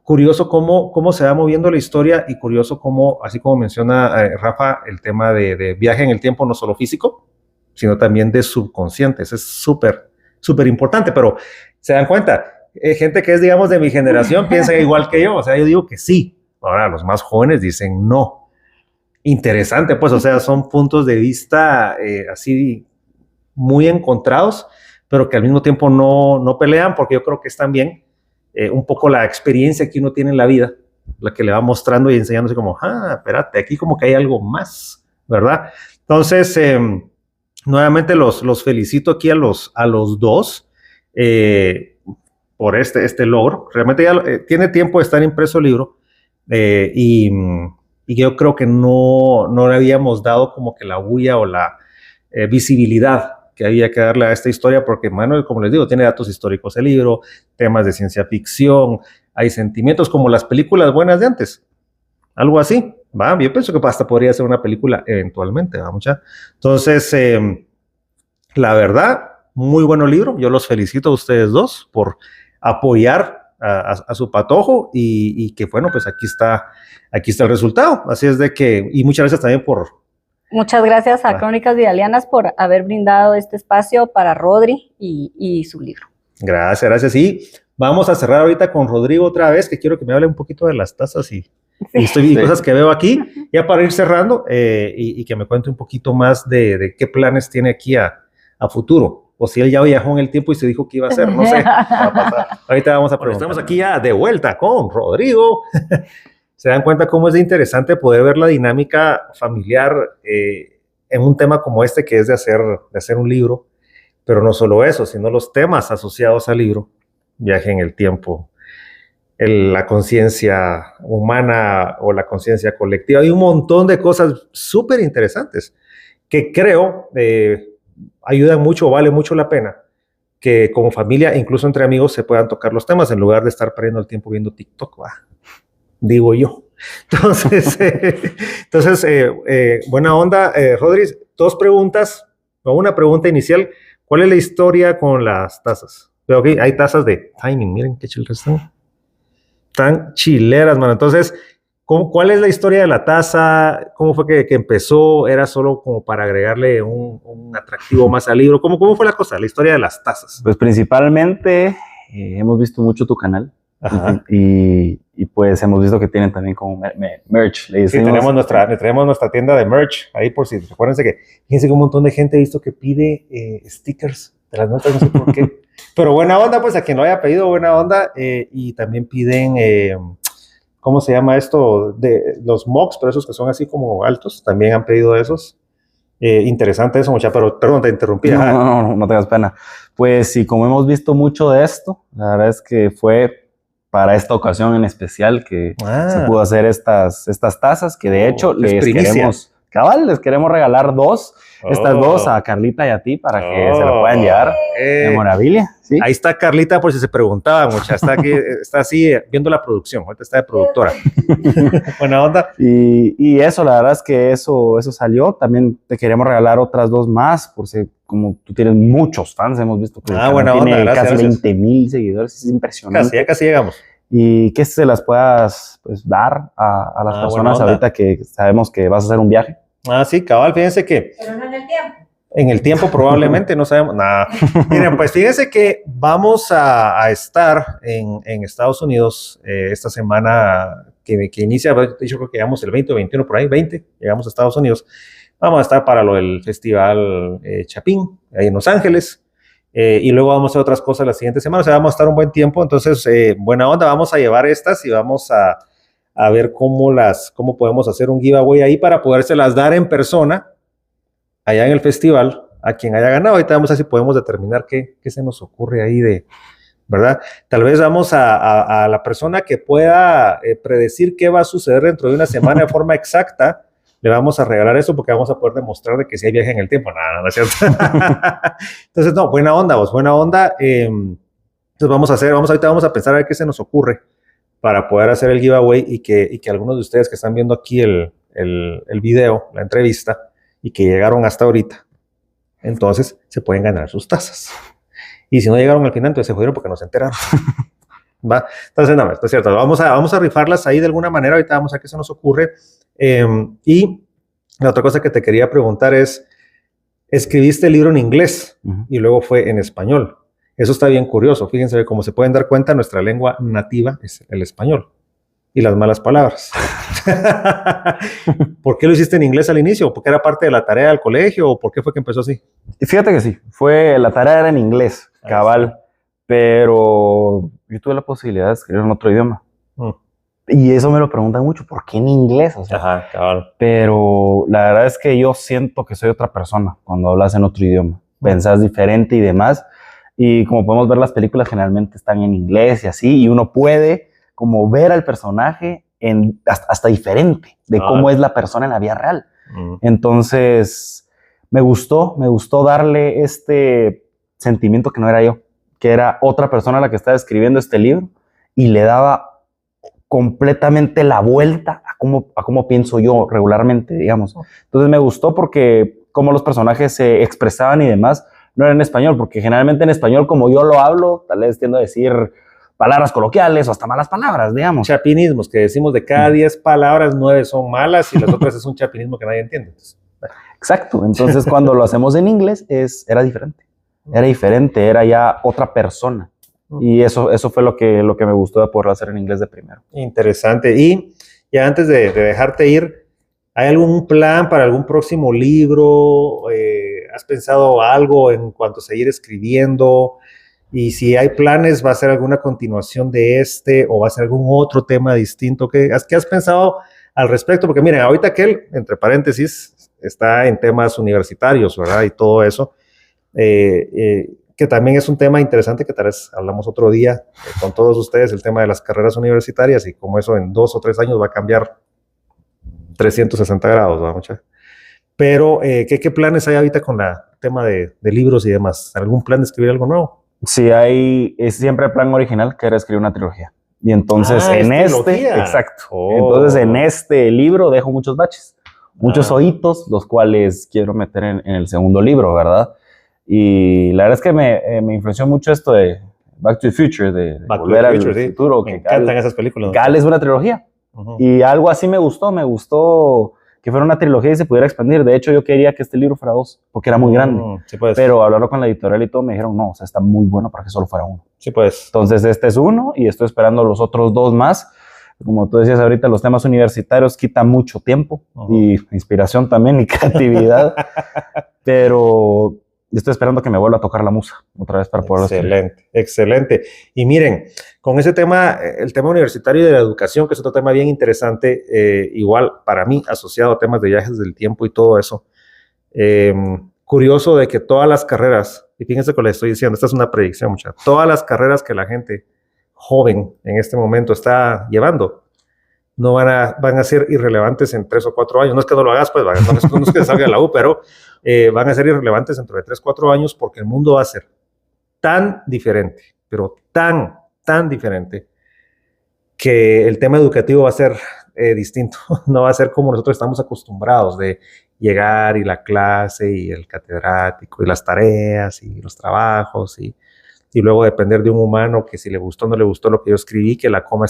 curioso cómo se va moviendo la historia y curioso cómo, así como menciona Rafa, el tema de viaje en el tiempo, no solo físico, sino también de subconsciente. Eso es súper, súper importante, pero se dan cuenta, gente que es, digamos, de mi generación piensa igual que yo, o sea, yo digo que sí. Ahora los más jóvenes dicen no. Interesante, pues, o sea, son puntos de vista así muy encontrados, pero que al mismo tiempo no pelean, porque yo creo que es también un poco la experiencia que uno tiene en la vida, la que le va mostrando y enseñándose como, espérate, aquí como que hay algo más, ¿verdad? Entonces, nuevamente los felicito aquí a los dos por este logro. Realmente ya tiene tiempo de estar impreso el libro y yo creo que no le habíamos dado como que la bulla o la visibilidad que había que darle a esta historia, porque, bueno, como les digo, tiene datos históricos el libro, temas de ciencia ficción, hay sentimientos como las películas buenas de antes, algo así, ¿va? Yo pienso que hasta podría ser una película eventualmente, ¿va? Mucha. Entonces, la verdad, muy bueno libro, yo los felicito a ustedes dos por apoyar a su patojo y que, bueno, pues aquí está el resultado, así es de que, y muchas gracias también por... Muchas gracias a Crónicas Vidalianas por haber brindado este espacio para Rodri y su libro. Gracias. Y vamos a cerrar ahorita con Rodrigo otra vez, que quiero que me hable un poquito de las tazas y cosas que veo aquí, ya para ir cerrando y que me cuente un poquito más de qué planes tiene aquí a futuro. O si él ya viajó en el tiempo y se dijo que iba a hacer, no sé. Ahorita vamos a preguntar. Estamos aquí ya de vuelta con Rodrigo. Se dan cuenta cómo es interesante poder ver la dinámica familiar en un tema como este, que es de hacer un libro, pero no solo eso, sino los temas asociados al libro, viaje en el tiempo, la conciencia humana o la conciencia colectiva. Hay un montón de cosas súper interesantes que creo ayudan mucho, vale mucho la pena que como familia, incluso entre amigos, se puedan tocar los temas en lugar de estar perdiendo el tiempo viendo TikTok, digo yo. Entonces, buena onda, Rodri. Dos preguntas, o una pregunta inicial. ¿Cuál es la historia con las tazas? Veo que hay tazas de timing, miren qué chileras están. Están chileras, mano. Entonces, ¿cuál es la historia de la taza? ¿Cómo fue que empezó? ¿Era solo como para agregarle un atractivo más al libro? ¿Cómo fue la cosa, la historia de las tazas? Pues principalmente hemos visto mucho tu canal. Y pues hemos visto que tienen también como merch. Le sí, tenemos nuestra tienda de merch ahí, por si recuérdense que fíjense que un montón de gente he visto que pide stickers de las notas, no sé por qué, pero buena onda, pues a quien lo haya pedido, buena onda, y también piden ¿cómo se llama esto? De los mugs, pero esos que son así como altos, también han pedido esos. Interesante eso, mucha, pero perdón, te interrumpí. No tengas pena. Pues sí, como hemos visto mucho de esto, la verdad es que fue para esta ocasión en especial que se pudo hacer estas tazas, que de hecho les queremos regalar estas dos a Carlita y a ti para que se lo puedan llevar de maravilla. ¿Sí? Ahí está Carlita, por si se preguntaban, mucha, está aquí, está así viendo la producción, ahorita está de productora. Buena onda. Y eso, la verdad es que eso salió. También te queremos regalar otras dos más, por si como tú tienes muchos fans, hemos visto que buena onda, tiene gracias, casi 20,000 seguidores, es impresionante. Casi llegamos. y que se las puedas pues, dar a las personas ahorita que sabemos que vas a hacer un viaje. Sí, cabal, fíjense que... Pero no en el tiempo. En el tiempo probablemente, no sabemos nada. Miren, pues fíjense que vamos a estar en Estados Unidos esta semana que inicia, yo creo que llegamos el 20 o 21 por ahí, 20, llegamos a Estados Unidos. Vamos a estar para lo del Festival Chapín, ahí en Los Ángeles. Y luego vamos a hacer otras cosas la siguiente semana, o sea, vamos a estar un buen tiempo. Entonces, buena onda, vamos a llevar estas y vamos a ver cómo podemos hacer un giveaway ahí para podérselas dar en persona allá en el festival, a quien haya ganado. Ahorita vamos a ver si podemos determinar qué se nos ocurre ahí ¿verdad? Tal vez vamos a la persona que pueda predecir qué va a suceder dentro de una semana de forma exacta, le vamos a regalar eso porque vamos a poder demostrar de que sí hay viaje en el tiempo. No es cierto. Entonces, no, buena onda, vos, buena onda. Entonces ahorita vamos a pensar a ver qué se nos ocurre para poder hacer el giveaway y que algunos de ustedes que están viendo aquí el video, la entrevista, y que llegaron hasta ahorita, entonces se pueden ganar sus tazas. Y si no llegaron al final, entonces se jodieron porque no se enteraron. ¿Va? Entonces, no es cierto. Vamos a rifarlas ahí de alguna manera. Ahorita vamos a ver qué se nos ocurre. Y la otra cosa que te quería preguntar es, escribiste el libro en inglés y luego fue en español. Eso está bien curioso. Fíjense, como se pueden dar cuenta, nuestra lengua nativa es el español. Y las malas palabras. ¿Por qué lo hiciste en inglés al inicio? ¿Porque era parte de la tarea del colegio? ¿O por qué fue que empezó así? Fíjate que sí, la tarea era en inglés, cabal, pero yo tuve la posibilidad de escribir en otro idioma. Y eso me lo preguntan mucho, ¿por qué en inglés? O sea, ajá, cabal. Pero la verdad es que yo siento que soy otra persona cuando hablas en otro idioma. Pensás diferente y demás. Y como podemos ver, las películas generalmente están en inglés y así, y uno puede como ver al personaje hasta diferente de cómo es la persona en la vida real. Entonces, me gustó darle este sentimiento que no era yo, que era otra persona la que estaba escribiendo este libro y le daba completamente la vuelta a cómo pienso yo regularmente, digamos. Entonces, me gustó porque como los personajes se expresaban y demás, no era en español, porque generalmente en español, como yo lo hablo, tal vez tiendo a decir palabras coloquiales o hasta malas palabras, digamos. Chapinismos, que decimos de cada 10 palabras, 9 son malas y las otras es un chapinismo que nadie entiende. Exacto. Entonces, cuando lo hacemos en inglés, era diferente. Era diferente, era ya otra persona. Y eso fue lo que me gustó de poderlo hacer en inglés de primero. Interesante. Y ya antes de dejarte ir, ¿hay algún plan para algún próximo libro? ¿Has pensado algo en cuanto a seguir escribiendo? Y si hay planes, ¿va a ser alguna continuación de este o va a ser algún otro tema distinto? ¿Qué has pensado al respecto? Porque miren, ahorita aquel, entre paréntesis, está en temas universitarios, ¿verdad? Y todo eso, que también es un tema interesante que tal vez hablamos otro día con todos ustedes, el tema de las carreras universitarias y cómo eso en 2 o 3 años va a cambiar 360 grados, ¿verdad, muchachos? Pero, ¿qué planes hay ahorita con el tema de libros y demás? ¿Algún plan de escribir algo nuevo? Sí, es siempre el plan original, que era escribir una trilogía. Y entonces entonces en este libro dejo muchos baches, muchos hoyitos, los cuales quiero meter en el segundo libro, ¿verdad? Y la verdad es que me influenció mucho esto de Back to the Future, de volver al futuro. Me encantan esas películas. Gal es una trilogía. Y algo así me gustó que fuera una trilogía y se pudiera expandir. De hecho, yo quería que este libro fuera 2, porque era muy grande. Sí, pues. Pero hablando con la editorial y todo, me dijeron, no, o sea, está muy bueno para que solo fuera 1. Sí, pues. Entonces, este es 1 y estoy esperando los otros 2 más. Como tú decías ahorita, los temas universitarios quitan mucho tiempo y inspiración también y creatividad. Pero estoy esperando que me vuelva a tocar la musa otra vez para poder escribir. Excelente. Y miren, con ese tema, el tema universitario y de la educación, que es otro tema bien interesante, igual para mí asociado a temas de viajes del tiempo y todo eso, curioso de que todas las carreras, y fíjense lo que les estoy diciendo, esta es una predicción, muchachos, todas las carreras que la gente joven en este momento está llevando, no van a ser irrelevantes en 3 o 4 años. No es que no lo hagas, pues, no es que salga de la U, pero van a ser irrelevantes dentro de 3 o 4 años porque el mundo va a ser tan diferente, pero tan diferente, que el tema educativo va a ser distinto. No va a ser como nosotros estamos acostumbrados de llegar y la clase y el catedrático y las tareas y los trabajos y y luego depender de un humano que si le gustó o no le gustó lo que yo escribí, que la coma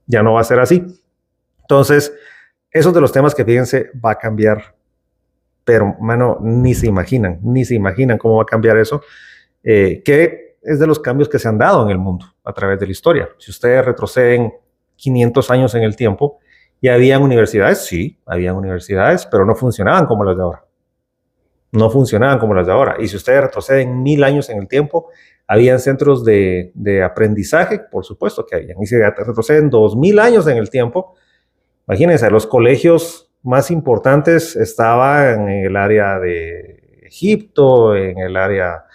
ya no va a ser así. Entonces, esos de los temas que fíjense va a cambiar, pero mano, ni se imaginan cómo va a cambiar eso, que es de los cambios que se han dado en el mundo a través de la historia. Si ustedes retroceden 500 años en el tiempo, ¿y habían universidades? Sí, habían universidades, pero no funcionaban como las de ahora. No funcionaban como las de ahora. Y si ustedes retroceden 1000 años en el tiempo, habían centros de aprendizaje, por supuesto que habían. Y si retroceden 2000 años en el tiempo, imagínense, los colegios más importantes estaban en el área de Egipto, en el área,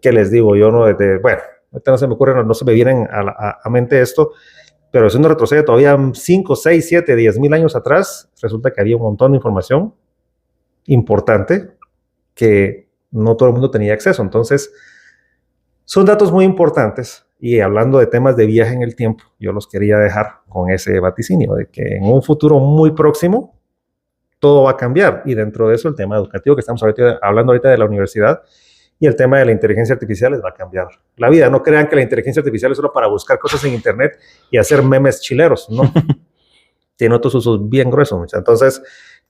¿qué les digo yo? Bueno, ahorita no se me ocurre, no se me vienen a mente esto, pero si uno retrocede todavía 5, 6, 7, 10 mil años atrás, resulta que había un montón de información importante que no todo el mundo tenía acceso. Entonces, son datos muy importantes. Y hablando de temas de viaje en el tiempo, yo los quería dejar con ese vaticinio de que en un futuro muy próximo todo va a cambiar. Y dentro de eso, el tema educativo que estamos hablando ahorita de la universidad y el tema de la inteligencia artificial les va a cambiar la vida. No crean que la inteligencia artificial es solo para buscar cosas en internet y hacer memes chileros, ¿no? Tiene otros usos bien gruesos. Mucha. Entonces,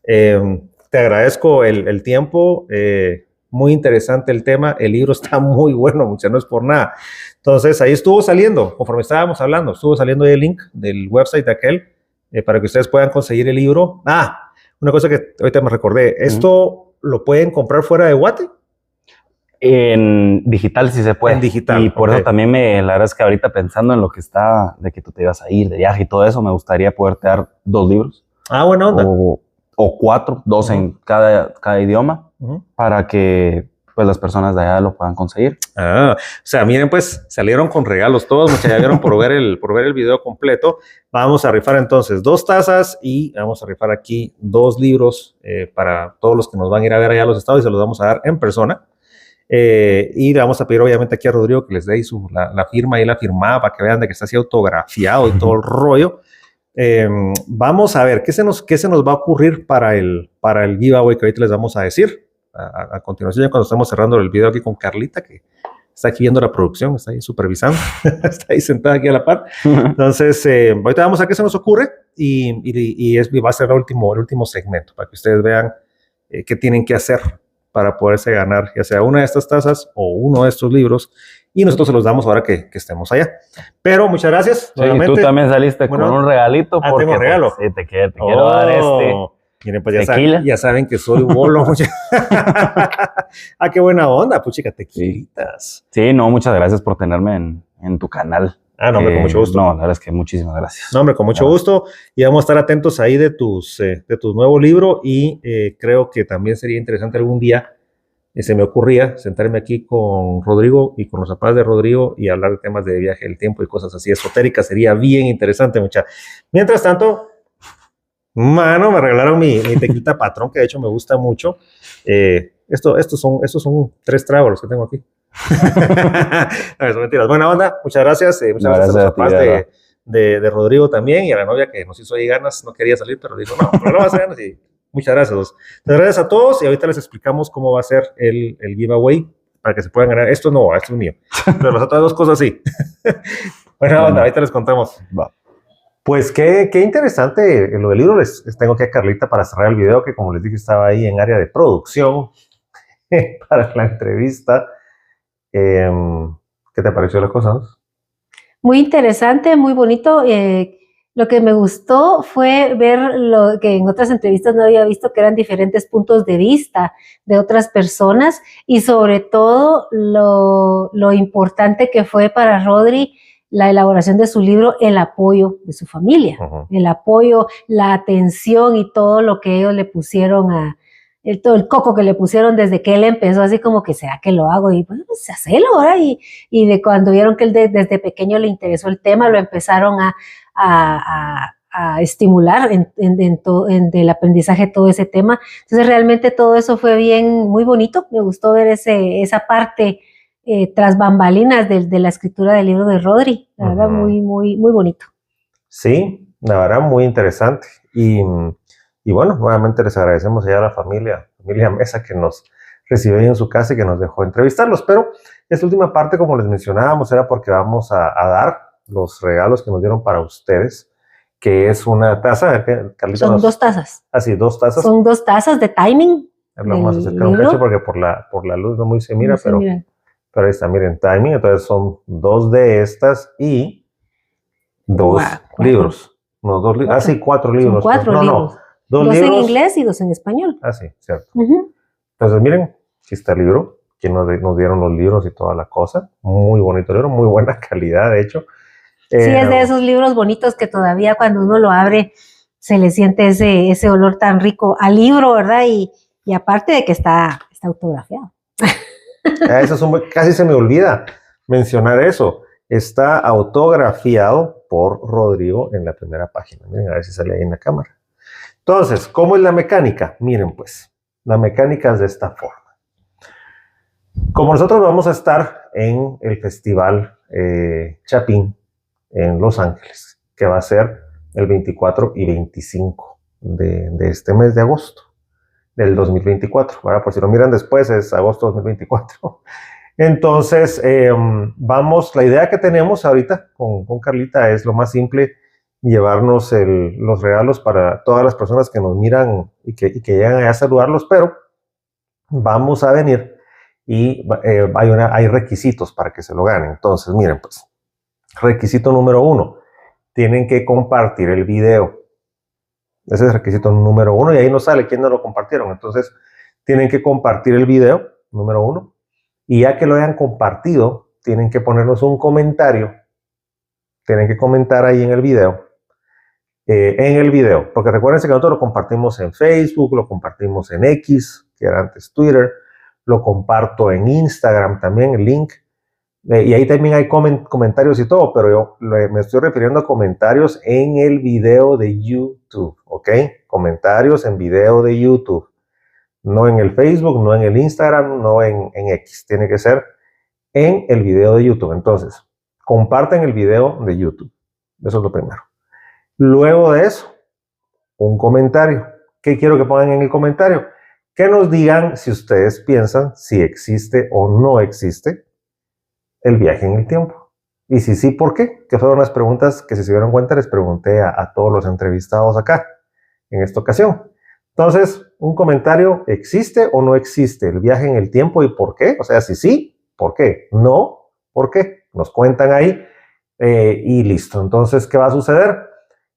te agradezco el tiempo. Muy interesante el tema. El libro está muy bueno, mucha, no es por nada. Entonces, ahí estuvo saliendo, conforme estábamos hablando, estuvo saliendo el link del website de aquel para que ustedes puedan conseguir el libro. Una cosa que ahorita me recordé. ¿Esto lo pueden comprar fuera de Guate? En digital sí se puede. En digital. Y por eso también la verdad es que ahorita pensando en lo que está, de que tú te ibas a ir de viaje y todo eso, me gustaría poderte dar 2 libros. Buena onda. O 4, 2 en cada idioma, para que pues las personas de allá lo puedan conseguir. O sea, miren, pues salieron con regalos todos, muchachos, ya vieron por ver el video completo. Vamos a rifar entonces 2 tazas y vamos a rifar aquí 2 libros para todos los que nos van a ir a ver allá a los estados y se los vamos a dar en persona. Y le vamos a pedir obviamente aquí a Rodrigo que les dé la firma y la firmada para que vean de que está así autografiado y todo el rollo. Vamos a ver qué se nos va a ocurrir para el giveaway que ahorita les vamos a decir a continuación, ya cuando estamos cerrando el video aquí con Carlita, que está aquí viendo la producción, está ahí supervisando, está ahí sentada aquí a la par. Entonces, ahorita vamos a ver qué se nos ocurre y va a ser el último segmento para que ustedes vean qué tienen que hacer para poderse ganar ya sea una de estas tazas o uno de estos libros, y nosotros se los damos ahora que estemos allá. Pero muchas gracias. Sí, tú también saliste con un regalito. Porque, tengo regalo. Pues, sí, te quiero dar miren, pues ya saben que soy bolo. Qué buena onda, puchica, tequilitas. Sí, no, muchas gracias por tenerme en tu canal. No, hombre, con mucho gusto. No, la verdad es que muchísimas gracias. No, hombre, con mucho gusto. Y vamos a estar atentos ahí de tu nuevo libro y creo que también sería interesante algún día, se me ocurría sentarme aquí con Rodrigo y con los papás de Rodrigo y hablar de temas de viaje del tiempo y cosas así esotéricas. Sería bien interesante, mucha. Mientras tanto, me regalaron mi tequilita Patrón, que de hecho me gusta mucho. Estos son 3 tragos los que tengo aquí. No, son mentiras. Buena onda, muchas gracias. Muchas gracias a los papás de Rodrigo también y a la novia que nos hizo ahí ganas, no quería salir, pero dijo, no lo vas a ganas y muchas gracias. Muchas gracias a todos y ahorita les explicamos cómo va a ser el giveaway para que se puedan ganar. Esto es mío, pero las otras 2 cosas sí. Buena onda, ahorita les contamos. Va. Pues qué interesante lo del libro. Les tengo aquí a Carlita para cerrar el video, que como les dije estaba ahí en área de producción para la entrevista. ¿Qué te pareció las cosas? Muy interesante, muy bonito. Lo que me gustó fue ver lo que en otras entrevistas no había visto, que eran diferentes puntos de vista de otras personas y sobre todo lo importante que fue para Rodri la elaboración de su libro, el apoyo de su familia, el apoyo, la atención y todo lo que ellos le pusieron todo el coco que le pusieron desde que él empezó, así como que ¿será que lo hago? Y pues hacelo ahora. Y de cuando vieron que él desde pequeño le interesó el tema, lo empezaron a estimular del aprendizaje todo ese tema. Entonces realmente todo eso fue muy bonito. Me gustó ver esa parte tras bambalinas de la escritura del libro de Rodri. La verdad, muy, muy, muy bonito. Sí, la verdad, muy interesante. Y bueno, nuevamente les agradecemos ya a la familia Mesa que nos recibió ahí en su casa y que nos dejó entrevistarlos. Pero esta última parte, como les mencionábamos, era porque vamos a dar los regalos que nos dieron para ustedes, que es una taza. Carlita, Son 2 tazas. Así, 2 tazas. Son 2 tazas de timing. Lo vamos a acercar un cacho porque por la luz no muy se mira, pero ahí está, miren, timing. Entonces son 2 de estas y 2 libros. No, 2 libros. Ah, sí, 4 libros. Son 4 libros. 2 libros. 2 en libros. inglés y 2 en español. Ah, sí, cierto. Entonces, miren, aquí está el libro. Que nos dieron los libros y toda la cosa. Muy bonito libro, muy buena calidad, de hecho. Sí, es de esos libros bonitos que todavía cuando uno lo abre se le siente ese olor tan rico al libro, ¿verdad? Y aparte de que está autografiado. Eso casi se me olvida mencionar eso. Está autografiado por Rodrigo en la primera página. Miren, a ver si sale ahí en la cámara. Entonces, ¿cómo es la mecánica? Miren, pues, la mecánica es de esta forma. Como nosotros vamos a estar en el Festival Chapín en Los Ángeles, que va a ser el 24 y 25 de este mes de agosto del 2024. ¿Verdad? Por si lo miran después, es agosto 2024. Entonces, la idea que tenemos ahorita con Carlita es lo más simple, llevarnos los regalos para todas las personas que nos miran y que llegan allá a saludarlos, pero vamos a venir y hay requisitos para que se lo ganen. Entonces, miren, pues, requisito número 1, tienen que compartir el video. Ese es el requisito número 1 y ahí nos sale quién no lo compartieron. Entonces, tienen que compartir el video, número 1, y ya que lo hayan compartido, tienen que ponernos un comentario. Tienen que comentar ahí en el video. Porque recuérdense que nosotros lo compartimos en Facebook, lo compartimos en X, que era antes Twitter, lo comparto en Instagram también, el link, y ahí también hay comentarios y todo, pero yo me estoy refiriendo a comentarios en el video de YouTube, ¿ok? Comentarios en video de YouTube, no en el Facebook, no en el Instagram, no en X, tiene que ser en el video de YouTube. Entonces, comparten el video de YouTube, eso es lo primero. Luego de eso, un comentario. ¿Qué quiero que pongan en el comentario? Que nos digan si ustedes piensan si existe o no existe el viaje en el tiempo. Y si sí, ¿por qué? Que fueron las preguntas que, si se dieron cuenta, les pregunté a todos los entrevistados acá en esta ocasión. Entonces, un comentario: ¿existe o no existe el viaje en el tiempo y por qué? O sea, si sí, ¿por qué? No, ¿por qué? Nos cuentan ahí y listo. Entonces, ¿qué va a suceder?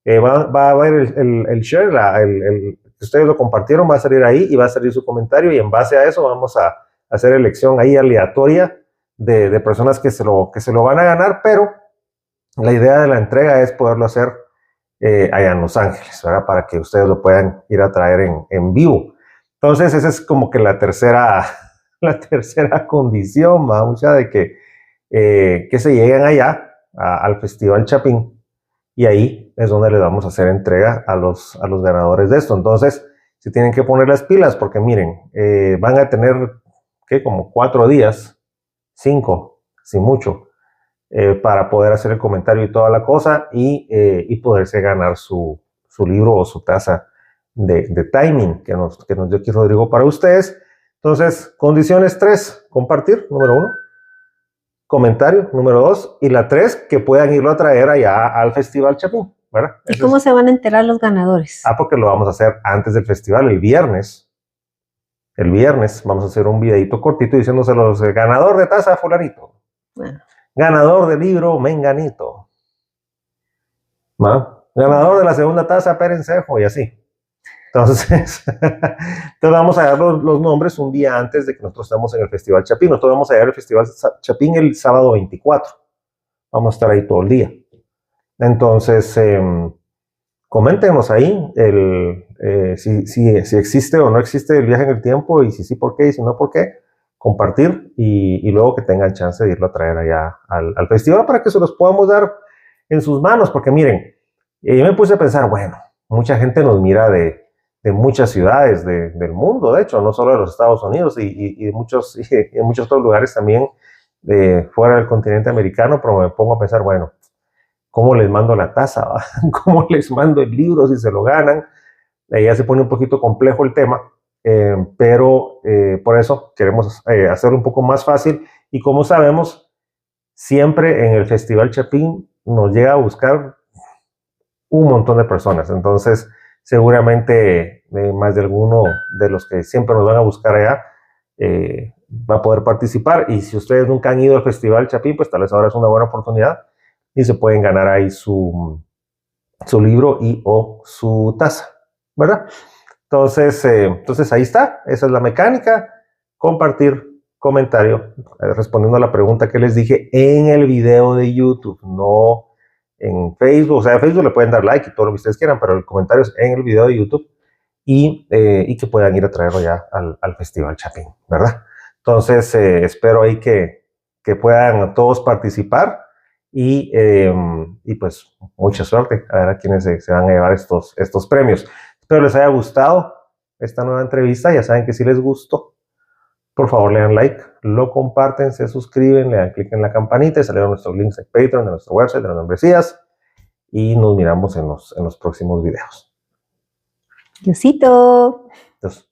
Va a haber el share, que ustedes lo compartieron, va a salir ahí y va a salir su comentario, y en base a eso vamos a hacer elección ahí aleatoria de personas que se lo van a ganar, pero la idea de la entrega es poderlo hacer allá en Los Ángeles, ¿verdad? Para que ustedes lo puedan ir a traer en vivo. Entonces, esa es como que la tercera condición, mucha, de que se lleguen allá al Festival Chapín, y ahí es donde les vamos a hacer entrega a los ganadores de esto. Entonces, se tienen que poner las pilas, porque miren, van a tener como 4 días, 5, sin mucho, para poder hacer el comentario y toda la cosa, y poderse ganar su libro o su taza de timing que nos dio aquí Rodrigo para ustedes. Entonces, condiciones 3, compartir, número 1. Comentario, número 2. Y la 3, que puedan irlo a traer allá al Festival Chapín, ¿verdad? ¿Y cómo se van a enterar los ganadores? Porque lo vamos a hacer antes del festival, el viernes. El viernes vamos a hacer un videito cortito diciéndoselos: el ganador de taza fulanito. Bueno. Ganador del libro menganito. Ganador de la segunda taza Perencejo, y así. Entonces vamos a dar los nombres un día antes de que nosotros estemos en el Festival Chapín. Nosotros vamos a ir al Festival Chapín el sábado 24. Vamos a estar ahí todo el día. Entonces, coméntenos ahí si existe o no existe el viaje en el tiempo, y si sí, por qué, y si no, por qué. Compartir y luego que tengan chance de irlo a traer allá al festival para que se los podamos dar en sus manos. Porque miren, yo me puse a pensar, bueno, mucha gente nos mira de muchas ciudades del mundo, de hecho, no solo de los Estados Unidos, y en muchos otros lugares también fuera del continente americano, pero me pongo a pensar, bueno, ¿cómo les mando la taza? ¿Cómo les mando el libro si se lo ganan? Ya se pone un poquito complejo el tema. pero por eso queremos hacerlo un poco más fácil. Y como sabemos, siempre en el Festival Chapín nos llega a buscar un montón de personas. Entonces, seguramente más de alguno de los que siempre nos van a buscar allá va a poder participar. Y si ustedes nunca han ido al Festival Chapín, pues tal vez ahora es una buena oportunidad y se pueden ganar ahí su libro y o su taza, ¿verdad? Entonces ahí está, esa es la mecánica. Compartir, comentario, respondiendo a la pregunta que les dije en el video de YouTube, no en Facebook. O sea, en Facebook le pueden dar like y todo lo que ustedes quieran, pero el comentario es en el video de YouTube y que puedan ir a traerlo ya al Festival Chapín, ¿verdad? Entonces espero ahí que puedan todos participar y pues mucha suerte a ver a quienes se van a llevar estos premios. Espero les haya gustado esta nueva entrevista. Ya saben que si les gustó, por favor le dan like, lo comparten, se suscriben, le dan clic en la campanita y salieron nuestros links de Patreon, de nuestro website, de las membresías. Y nos miramos en los próximos videos. Diosito. Entonces,